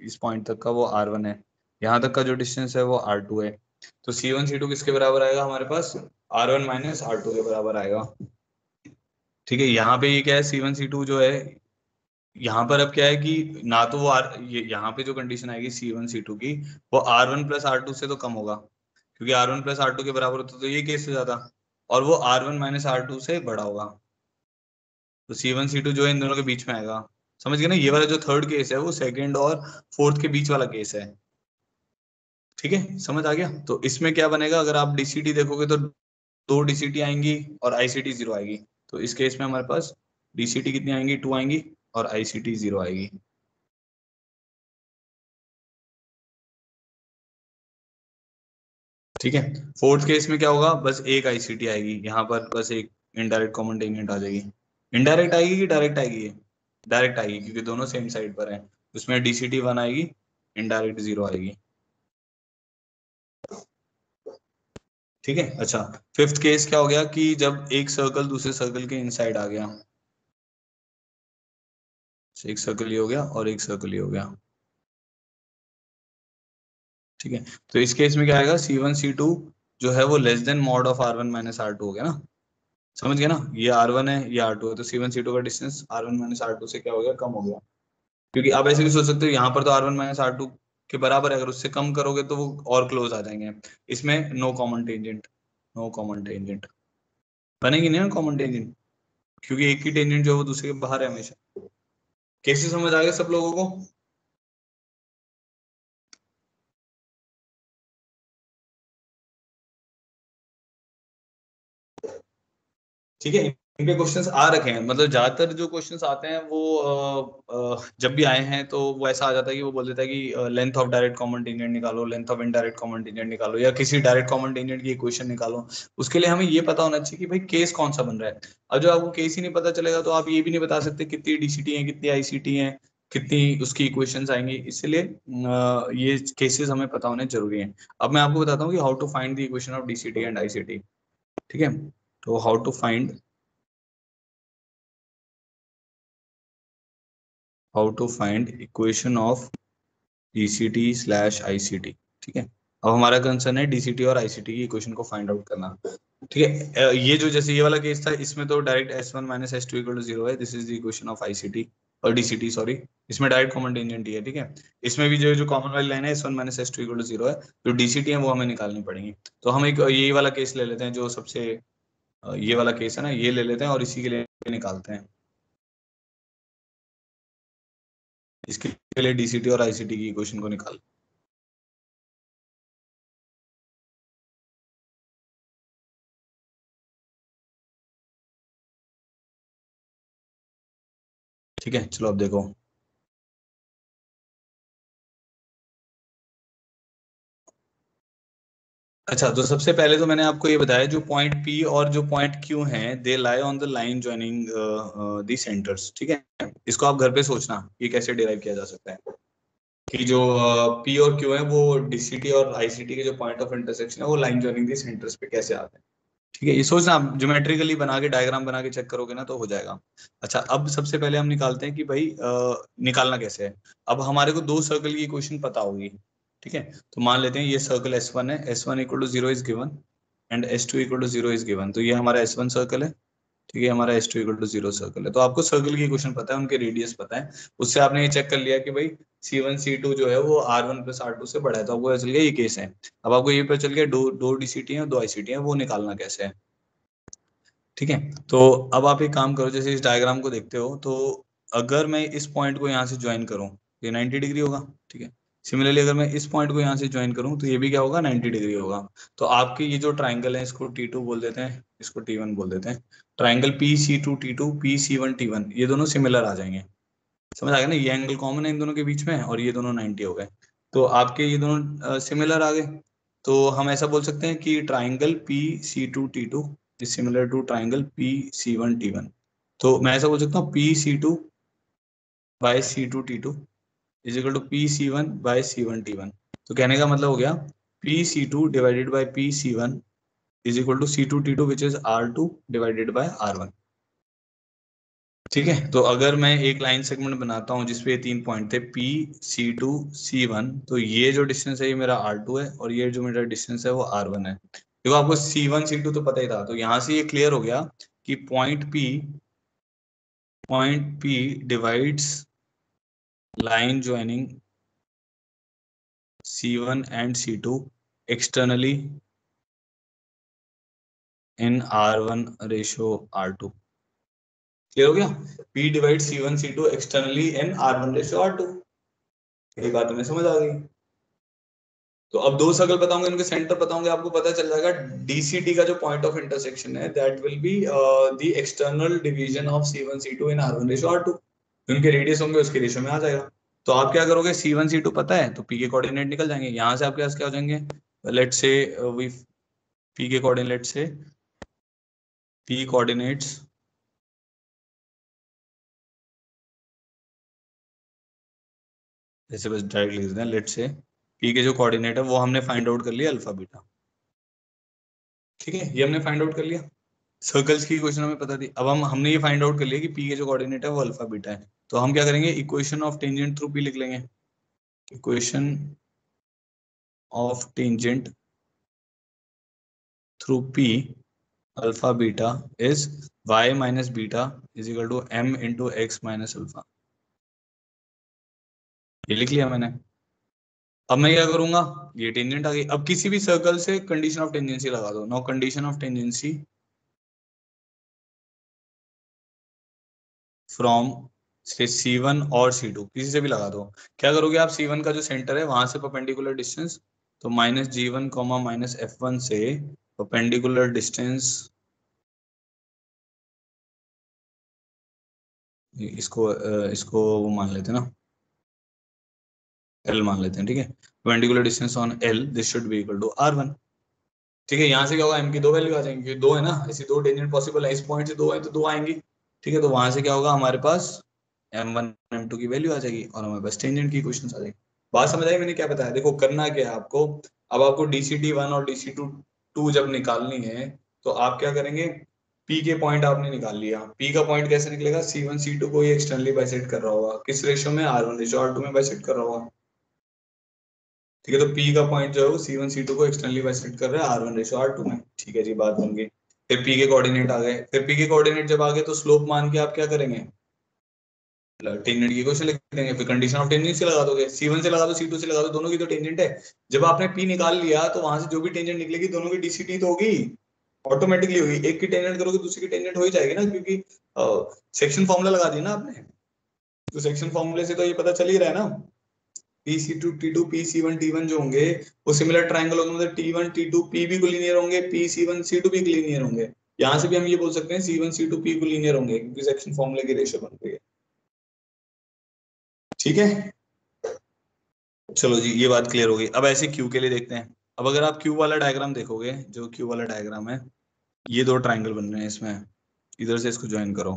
इस पॉइंट तक का वो R1 है, यहाँ तक का जो डिस्टेंस है वो R2 है। तो C1 C2 किसके बराबर आएगा हमारे पास, R1 माइनस R2 के बराबर आएगा। ठीक है, यहाँ पे ये क्या है, C1 C2 जो है, यहाँ पर अब क्या है कि ना तो वो ये यहाँ पे जो कंडीशन आएगी C1 C2 की, वो R1 प्लस R2 से तो कम होगा, क्योंकि R1 प्लस R2 के बराबर होता तो ये केस हो जाता, और वो R1 माइनस R2 से बड़ा होगा। तो C1 C2 जो है इन दोनों के बीच में आएगा। समझ गए ना, ये वाला जो थर्ड केस है वो सेकंड और फोर्थ के बीच वाला केस है। ठीक है, समझ आ गया। तो इसमें क्या बनेगा, अगर आप डीसीटी देखोगे तो दो डीसीटी आएंगी और आईसीटी 0 आएगी। तो इस केस में हमारे पास डीसीटी कितनी आएंगी, 2 आएंगी, और आईसीटी 0 आएगी। ठीक है। फोर्थ केस में क्या होगा, बस एक आईसीटी आएगी यहाँ पर, बस एक इनडायरेक्ट कॉमन टेंजेंट आ जाएगी। इनडायरेक्ट आएगी कि डायरेक्ट आएगी? ये डायरेक्ट आएगी क्योंकि दोनों सेम साइड पर है। उसमें डीसीटी 1 आएगी, इनडायरेक्ट 0 आएगी। ठीक है। अच्छा, फिफ्थ केस क्या हो गया कि जब एक सर्कल दूसरे सर्कल के इनसाइड आ गया, एक सर्कल ये हो गया और एक सर्कल ये हो गया। ठीक है, तो इस केस में क्या आएगा, C1 C2 जो है वो less than mod of R1 minus R2 हो गया ना। समझ गया ना, ये R1 है ये R2 है, तो C1 C2 का डिस्टेंस R1 माइनस R2 से क्या हो गया, कम हो गया। क्योंकि आप ऐसे भी सोच सकते हो यहाँ पर तो R1 माइनस R2 के बराबर है, अगर उससे कम करोगे तो वो और क्लोज आ जाएंगे। इसमें no common tangent, no common tangent बनेगी नहीं ना कॉमन टेंजेंट, क्योंकि एक ही टेंजेंट जो है वो दूसरे के बाहर है हमेशा। कैसे समझ आ गया सब लोगों को? ठीक है, इनके क्वेश्चंस आ रखे हैं, मतलब ज्यादातर जो क्वेश्चंस आते हैं वो जब भी आए हैं तो वो ऐसा आ जाता है कि वो बोल देता है कि length of direct common tangent निकालो, length of indirect common tangent निकालो, या किसी डायरेक्ट कॉमन टेंजेंट की इक्वेशन निकालो। उसके लिए हमें ये पता होना चाहिए कि भाई केस कौन सा बन रहा है। अब जो आपको केस ही नहीं पता चलेगा तो आप ये भी नहीं बता सकते कितनी डीसीटी है, कितनी आईसीटी है, कितनी उसकी इक्वेशंस आएंगी। इसलिए ये केसेस हमें पता होने जरूरी हैं। अब मैं आपको बताता हूँ कि how to find the equation of DCT and ICT. ठीक है, तो how to find, how to find equation of DCT slash ICT. ठीक है, अब हमारा कंसर्न है डीसीटी और आईसीटी की इक्वेशन को फाइंड आउट करना। ठीक है, ये जो जैसे ये वाला केस था इसमें तो direct S1 minus S2 equal to 0 है, this is the equation of ICT और डीसीटी, सॉरी। इसमें डायरेक्ट कॉमन टेंजेंट ही है। ठीक है, इसमें भी जो जो कॉमन वाली लाइन है S1 minus S2 equal to 0 है, जो डीसीटी है वो हमें निकालनी पड़ेगी। तो हम एक ये वाला केस ले लेते हैं जो सबसे ये वाला केस है ना, ये ले लेते हैं और इसी के लिए निकालते हैं। इसके लिए डीसीटी और आईसीटी की इक्वेशन को निकाल। ठीक है, चलो अब देखो। अच्छा, तो सबसे पहले तो मैंने आपको ये बताया जो पॉइंट P और जो पॉइंट Q हैं, they lie on the line joining the centres. ठीक है, इसको आप घर पे सोचना ये कैसे डिराइव किया जा सकता है कि जो P और Q है वो डीसीटी और आईसीटी के जो पॉइंट ऑफ इंटरसेक्शन है वो लाइन जॉइनिंग दी सेंटर्स पे कैसे आते हैं। ठीक है, ये सोचना, आप ज्योमेट्रिकली बना के डायग्राम बना के चेक करोगे ना तो हो जाएगा। अच्छा, अब सबसे पहले हम निकालते हैं कि भाई निकालना कैसे है। अब हमारे को दो सर्कल की इक्वेशन पता होगी। ठीक है, तो मान लेते हैं ये सर्कल S1 है, S1 equal to 0 is given and S2 equal to 0 is given. तो ये हमारा S1 सर्कल है, ठीक है, हमारा S2 इक्वल टू 0 सर्कल है। तो आपको सर्कल की इक्वेशन पता है, उनके रेडियस पता है, उससे आपने ये चेक कर लिया कि भाई C1 C2 जो है वो R1 प्लस R2 से बड़ा है, तो आपको पता चल गया ये केस है। अब आपको ये पता चल गया दो दो डीसीटी है, दो आईसीटी है, वो निकालना कैसे है। ठीक है, तो अब आप एक काम करो, जैसे इस डायग्राम को देखते हो तो अगर मैं इस पॉइंट को यहाँ से ज्वाइन करूँ ये 90 डिग्री होगा। ठीक है, सिमिलरली अगर मैं इस पॉइंट को यहाँ से ज्वाइन करूँ तो ये भी क्या होगा, 90 डिग्री होगा। तो आपके ये जो ट्राइंगल है इसको T2 बोल देते हैं, इसको T1 बोल देते हैं। Triangle PC2 T2 PC1 T1 ये दोनों सिमिलर आ जाएंगे। समझ आ गया ना, ये एंगल कॉमन है इन दोनों के बीच में और ये दोनों 90 हो गए। तो आपके ये दोनों सिमिलर आ गए। तो हम ऐसा बोल सकते हैं कि triangle PC2 T2 is similar to triangle PC1 T1। तो मैं ऐसा बोल सकता हूँ PC2 by C2 T2 is equal to PC1 by C1 T1। तो कहने का मतलब हो गया PC2 divided by PC1 is equal to C2 T2 which is R2 divided by R1। ठीक है, तो अगर मैं एक लाइन सेगमेंट बनाता हूँ जिसपे तीन पॉइंट थे P C2 C1, तो ये जो डिस्टेंस है ये मेरा R2 है और ये जो मेरा डिस्टेंस है वो R1 है। देखो आपको C1 C2 तो पता ही था, तो यहाँ से ये क्लियर हो गया कि point P divides line joining C1 and C2 externally in R1 ratio R2। Clear हो गया, P divide C1 C2 externally इन R1 रेशो R2। ये बात तुम्हें समझ आ गई। तो अब दो सर्कल बताऊंगे, उनके सेंटर बताऊंगे, आपको पता चल जाएगा डीसीटी का जो पॉइंट ऑफ इंटरसेक्शन है that will be the external division of C1 C2 in R1 ratio R2। उनके रेडियस होंगे उसके रेशो में आ जाएगा। तो आप क्या करोगे, C1 C2 पता है तो P के कोऑर्डिनेट निकल जाएंगे, यहाँ से आपके पास क्या हो जाएंगे, लेट्स से वी p के कोऑर्डिनेट से p कोऑर्डिनेट्स जैसे बस डायरेक्ट लिख देते हैं, लेट्स से p के जो कोऑर्डिनेट है वो हमने फाइंड आउट कर लिया अल्फा बीटा, ठीक है, ये हमने फाइंड आउट कर लिया। सर्कल्स की इक्वेशन हमें पता थी, अब हमने ये फाइंड आउट कर लिया कि p के जो कोऑर्डिनेट है वो अल्फा बीटा है, तो हम क्या करेंगे, equation of tangent through p लिख लेंगे। Equation of tangent through p alpha beta is y minus beta is equal to m into x minus alpha. ये लिख लिया मैंने। अब मैं क्या करूंगा, ये टेंजेंट आ गई, अब किसी भी सर्कल से कंडीशन ऑफ टेंजेंसी लगा दो। Now condition of tangency from से C1 और C2 किसी से भी लगा दो। क्या करोगे आप, C1 का जो सेंटर है वहां से परपेंडिकुलर डिस्टेंस, तो minus G1 comma minus F1 से परपेंडिकुलर डिस्टेंस, इसको वो मान लेते हैं ना, L मान लेते हैं, ठीक है। Perpendicular distance on L this should be equal to R1, ठीक है। यहाँ से क्या होगा, m की दो वैल्यू आ जाएंगी क्योंकि दो है ना, ऐसी दो टेंजेंट पॉसिबल है, इस पॉइंट से दो है तो दो आएंगी, ठीक है। तो वहां से क्या होगा, हमारे पास m1 m2 की वैल्यू आ जाएगी और हमारे पास टेंजेंट की इक्वेशन आ जाएगी। बात समझ आई मैंने क्या बताया? देखो करना क्या है आपको, अब आपको dct1 और dct2 जब निकालनी है तो आप क्या करेंगे, p के पॉइंट आपने निकाल लिया, p का पॉइंट कैसे निकलेगा, c1 c2 को ये एक्सटर्नली बाइसेक्ट कर रहा होगा, किस रेशियो में, r1 रेशियो r2 में बाइसेक्ट कर रहा होगा, ठीक है। तो P का पॉइंट जो है वो C1 C2 को एक्सटर्नली बाइसेक्ट कर रहा है R1 रेशो R2 में, ठीक है जी, बात बन गई। फिर P के कोऑर्डिनेट आ गए, फिर P के कोऑर्डिनेट जब आ गए तो स्लोप मान के आप क्या करेंगे, टेंजेंट की इक्वेशन लिख देंगे, फिर कंडीशन ऑफ टेंजेंट से लगा दोगे, C1 से लगा दो C2 से लगा दो, दोनों की तो टेंजेंट है। जब आपने P निकाल लिया तो वहां से जो भी टेंजेंट निकलेगी दोनों की DCT तो होगी, ऑटोमेटिकली होगी। एक की टेंजेंट करोगे दूसरी की टेंजेंट हो ही जाएगी ना, क्योंकि सेक्शन फॉर्मूला लगा दिया ना आपने, तो सेक्शन फॉर्मूले से तो ये पता चल ही रहा है ना, PC2 T2 PC1 T1 जो होंगे वो सिमिलर ट्रायंगल होंगे, मतलब T1 T2 P भी कोलिनियर होंगे, PC1 C2 भी कोलिनियर होंगे। यहां से भी हम ये बोल सकते हैं C1 C2 P कोलिनियर होंगे क्योंकि सेक्शन फॉर्मूले की रेशियो बन रही है, ठीक है। चलो जी, ये बात क्लियर हो गई। अब ऐसे Q के लिए देखते हैं। अब अगर आप Q वाला डायग्राम देखोगे, जो Q वाला डायग्राम है, ये दो ट्रायंगल बन रहे हैं इसमें, इधर से इसको ज्वाइन करो,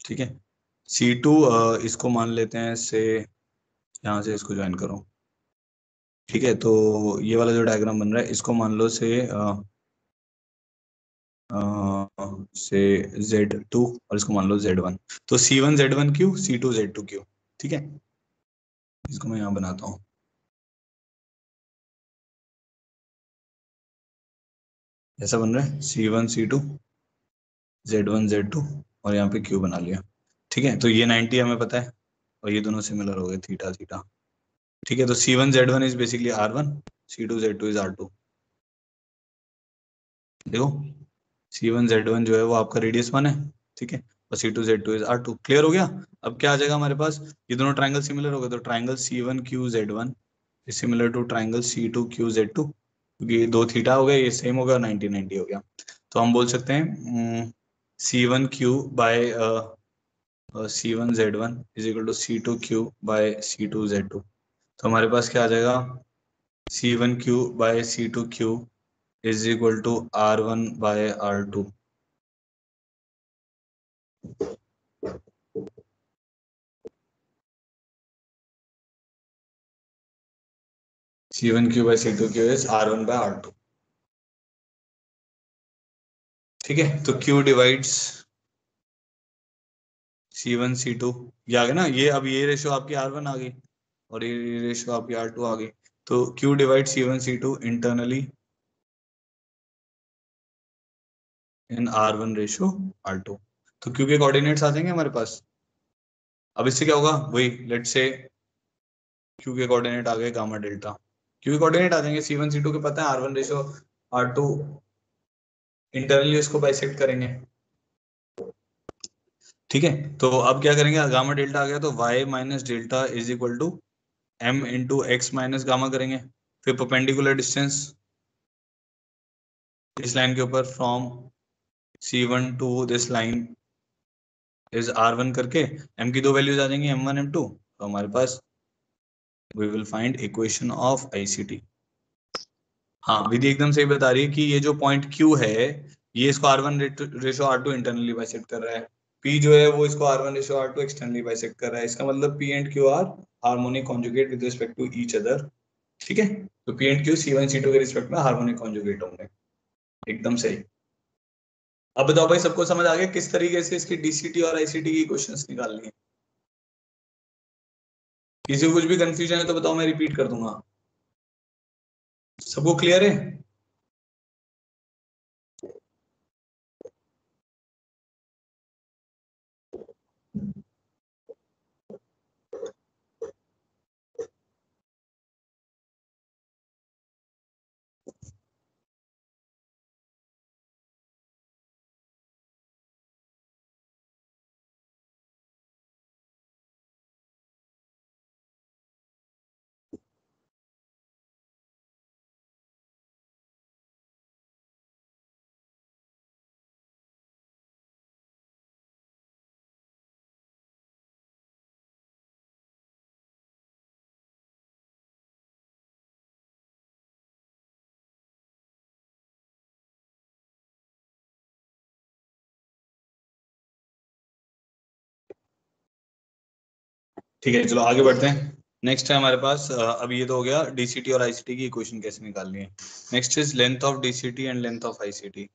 ठीक है। C2 इसको मान लेते हैं से, यहाँ से इसको ज्वाइन करो, ठीक है। तो ये वाला जो डायग्राम बन रहा है इसको मान लो से Z2 और इसको मान लो Z1, तो C1 Z1 Q C2 Z2 Q, ठीक है। इसको मैं यहाँ बनाता हूँ, ऐसा बन रहा है C1 C2 Z1 Z2 और यहाँ पे Q बना लिया, ठीक है। तो ये 90 हमें पता है और ये दोनों सिमिलर हो गए थीटा थीटा, ठीक है। तो C1 Z1 is basically R1, C2 Z2 is R2, देखो C1 Z1 जो है वो आपका रेडियस 1 है, ठीक है, और C2 Z2 is R2, clear हो गया। अब क्या आ जाएगा हमारे पास, ये दोनों ट्राइंगल सिमिलर हो गए, तो triangle C1 Q Z1 is similar to triangle C2 Q Z2, क्योंकि दो थीटा हो गए, ये सेम हो गया, 90 90 हो गया। तो हम बोल सकते हैं C1 Q by C1 Z1 is equal to C2 Q by C2 Z2, तो हमारे पास क्या आ जाएगा, C1 Q by C2 Q is equal to R1 by R2, C1 Q by C2 Q is R1 by R2, ठीक है। तो Q डिवाइड्स C1 C2, ये आ गया ना, ये अब ये रेशियो आपकी R1 आ गई और ये रेशियो आपकी R2 आ गई, तो Q divide C1 C2 internally इन R1 रेशियो R2, तो Q के कोऑर्डिनेट्स आ जाएंगे हमारे पास। अब इससे क्या होगा, वही लेट्स से Q के कोऑर्डिनेट आ गए गामा डेल्टा, Q के कोऑर्डिनेट आ जाएंगे C1 C2 के पता है, R1 रेशियो R2, इंटरनली इसको बाइसेक्ट करेंगे, ठीक है। तो अब क्या करेंगे, गामा डेल्टा आ गया तो y minus delta is equal to m into x minus gamma करेंगे, फिर परपेंडिकुलर डिस्टेंस इस लाइन के ऊपर from C1 to this line is R1 करके m की दो वैल्यूज आ जाएंगी M1 M2, तो हमारे पास we will find equation of ICT, हाँ विधि एकदम सही बता रही है कि ये जो पॉइंट Q है ये इसको R1 ratio R2 internally bisect कर रहा है, P जो है वो इसको R1 ratio R2 externally bisect कर रहा है। इसका मतलब P and Q are harmonic conjugate with respect to each other. ठीक है, तो P and Q C1 C2 के रिस्पेक्ट में हार्मोनिक कॉन्जुगेट होंगे। एकदम सही। अब बताओ भाई, सबको समझ आ गया किस तरीके से इसकी डीसीटी और आईसीटी की क्वेश्चंस निकालनी है? किसी को कुछ भी कंफ्यूजन है तो बताओ, मैं रिपीट कर दूंगा। सबको क्लियर है? ठीक है, चलो आगे बढ़ते हैं। नेक्स्ट है हमारे पास अब ये तो हो गया डीसीटी और आईसीटी की इक्वेशन कैसे निकालनी है। Next is length of DCT and length of ICT.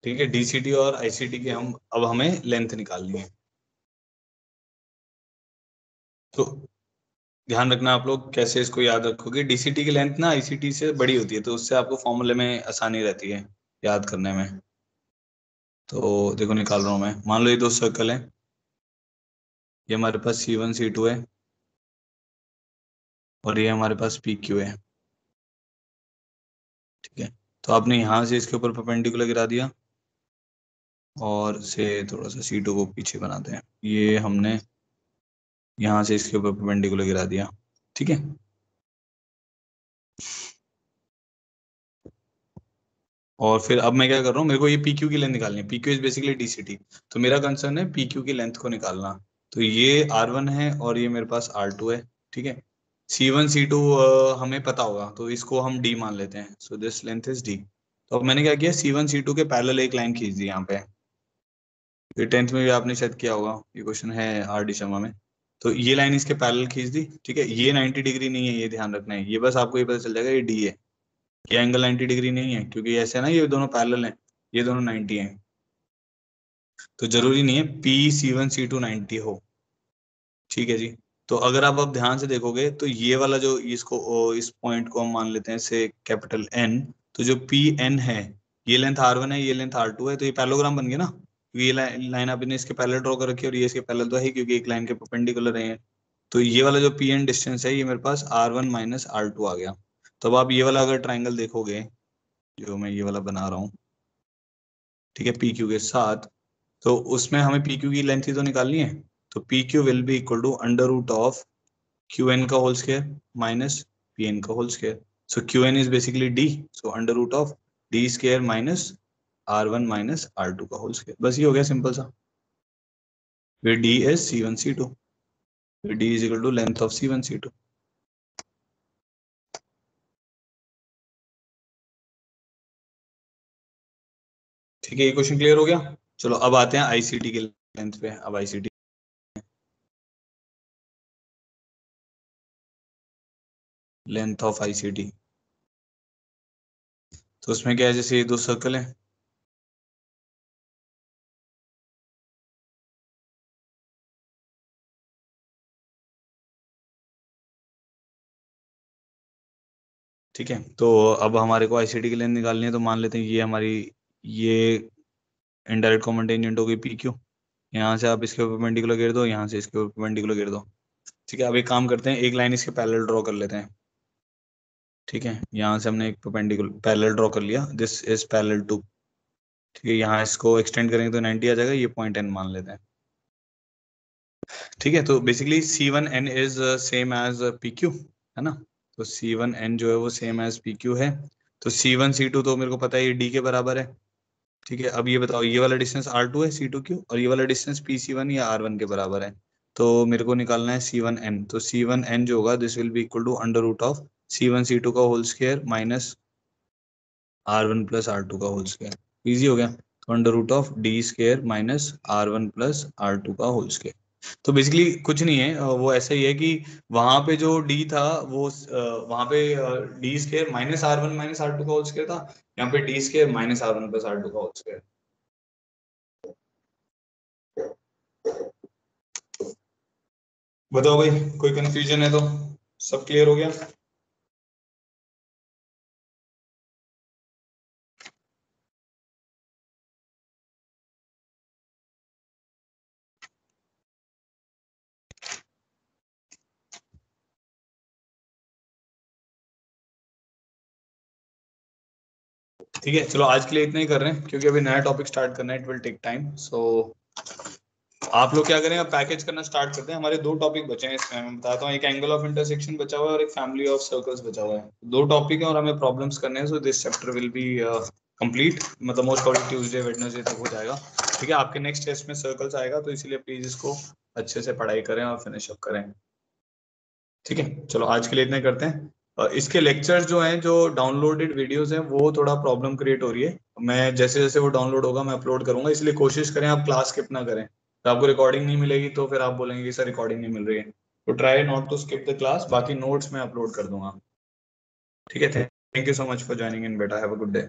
ठीक है, डीसीटी और आईसीटी की हम अब हमें लेंथ निकालनी है। तो ध्यान रखना आप लोग कैसे इसको याद रखोगे। डीसीटी की लेंथ ना आईसीटी से बड़ी होती है, तो उससे आपको फॉर्मूले में आसानी रहती है याद करने में। तो देखो निकाल रहा हूं मैं। मान लो ये दो सर्कल है, ये हमारे पास C1 C2 है और ये हमारे पास PQ है। ठीक है, तो आपने यहाँ से इसके ऊपर परपेंडिकुलर गिरा दिया और से थोड़ा सा C2 को पीछे बनाते हैं। ये हमने यहाँ से इसके ऊपर परपेंडिकुलर गिरा दिया। ठीक है, और फिर अब मैं क्या कर रहा हूँ, मेरे को ये PQ की लेंथ निकालनी है। PQ इज बेसिकली डीसीटी, तो मेरा कंसर्न है PQ की लेंथ को निकालना। तो ये R1 है और ये मेरे पास R2 है। ठीक है, C1 C2 हमें पता होगा, तो इसको हम D मान लेते हैं। So this length is D। तो अब मैंने क्या किया, C1 C2 के पैरेलल एक लाइन खींच दी यहाँ पे। ये 10th में भी आपने शायद किया होगा, ये क्वेश्चन है R डी शर्मा में। तो ये लाइन इसके पैरेलल खींच दी। ठीक है, ये 90 डिग्री नहीं है, ये ध्यान रखना है। ये बस आपको ये पता चल जाएगा ये D है। ये एंगल 90 डिग्री नहीं है, क्योंकि ऐसे है ना, ये दोनों पैरेलल हैं, ये दोनों 90 हैं। तो जरूरी नहीं है P C1 C2 90 हो। ठीक है जी। तो अगर आप अब ध्यान से देखोगे तो ये वाला जो इसको इस पॉइंट को हम मान लेते हैं से कैपिटल N। तो जो PN है, ये लेंथ R1 है, ये लेंथ R2 है, तो ये पैरेललोग्राम बन गया ना, क्योंकि ये लाइन आपने इसके पैरेलल ड्रॉ कर रखी है और ये इसके पैरेलल तो है ही, क्योंकि एक लाइन के परपेंडिकुलर है। तो ये वाला जो PN डिस्टेंस है, ये मेरे पास R1 माइनस R2 आ गया। तो अब आप ये वाला अगर ट्राइंगल देखोगे, जो मैं ये वाला बना रहा हूँ, ठीक है, PQ के साथ, तो उसमें हमें PQ की लेंथ ही तो निकालनी है। तो PQ will be equal to under root of QN का होल स्क्वायर माइनस PN का whole square. So QN is basically D, so under root of D square minus R1 minus R2 का होल स्क्वायर। बस ये हो गया सिंपल सा। फिर D इज C1 C2, फिर D is equal to length of C1 C2। ठीक है, ये क्वेश्चन क्लियर हो गया। चलो अब आते हैं आईसीटी के लेंथ पे। अब आईसीटी लेंथ ऑफ आईसीटी, तो उसमें क्या है, जैसे ये दो सर्कल है, ठीक है। तो अब हमारे को आईसीटी की लेंथ निकालनी है, तो मान लेते हैं ये हमारी ये इनडायरेक्ट कॉमन टेंजेंट हो गई PQ। यहाँ से आप इसके ऊपर परपेंडिकुलर गिर दो, यहाँ से इसके ऊपर परपेंडिकुलर गिर दो। ठीक है, अब एक काम करते हैं, एक लाइन इसके पैरेलल ड्रॉ कर लेते हैं। ठीक है, यहाँ से हमने एक परपेंडिकुलर पैरेलल ड्रॉ कर लिया, दिस इज पैरेलल टू। ठीक है, यहाँ इसको एक्सटेंड करेंगे तो 90 आ जाएगा, ये पॉइंट N मान लेते हैं। ठीक है, तो basically C1N is same as PQ, है ना। तो C1N जो है वो सेम एज PQ है। तो C1 C2 तो मेरे को पता है ये D के बराबर है, ठीक है। अब ये बताओ ये वाला डिस्टेंस R2 है C2Q और ये वाला डिस्टेंस PC1 या R1 के बराबर है। तो मेरे को निकालना है C1n, तो C1n जो होगा this will be equal to under root of C1 C2 का whole square minus R1 plus R2 का होल स्क्वायर। इजी हो गया। तो under root of D square minus R1 plus R2 का होल स्क्वायर। तो बेसिकली कुछ नहीं है, वो ऐसा ही है कि वहां पे जो D था वो वहां पे D square minus R1 minus R2 का होल स्क्वायर था, यहाँ पे D square minus R1 plus R2 का होल स्क्वायर। बताओ भाई कोई कंफ्यूजन है तो? सब क्लियर हो गया? ठीक है, चलो आज के लिए इतना ही कर रहे हैं क्योंकि अभी नया टॉपिक स्टार्ट करना है, इट विल टेक टाइम। सो आप लोग क्या करें, अब पैकेज करना स्टार्ट करते हैं। हमारे दो टॉपिक बचे हैं इसमें, मैं बताता हूँ। एक एंगल ऑफ इंटरसेक्शन बचा हुआ है और एक फैमिली ऑफ सर्कल्स बचा हुआ है। दो टॉपिक है और हमें प्रॉब्लम्स करने हैं। So this chapter will be complete, मतलब मोस्ट प्रॉब्ली ट्यूसडे वेडनेसडे तक हो जाएगा। ठीक है, आपके नेक्स्ट टेस्ट में सर्कल्स आएगा, तो इसीलिए प्लीज इसको अच्छे से पढ़ाई करें और फिनिश अप करें। ठीक है, चलो आज के लिए इतना ही करते हैं। इसके लेक्चर्स जो हैं, जो डाउनलोडेड वीडियोस हैं, वो थोड़ा प्रॉब्लम क्रिएट हो रही है। मैं जैसे जैसे वो डाउनलोड होगा मैं अपलोड करूंगा, इसलिए कोशिश करें आप क्लास स्किप ना करें। तो आपको रिकॉर्डिंग नहीं मिलेगी तो फिर आप बोलेंगे कि सर रिकॉर्डिंग नहीं मिल रही है। तो try not to skip the class, बाकी नोट्स मैं अपलोड कर दूंगा। ठीक है, thank you so much for joining in बेटा, हैव अ गुड डे।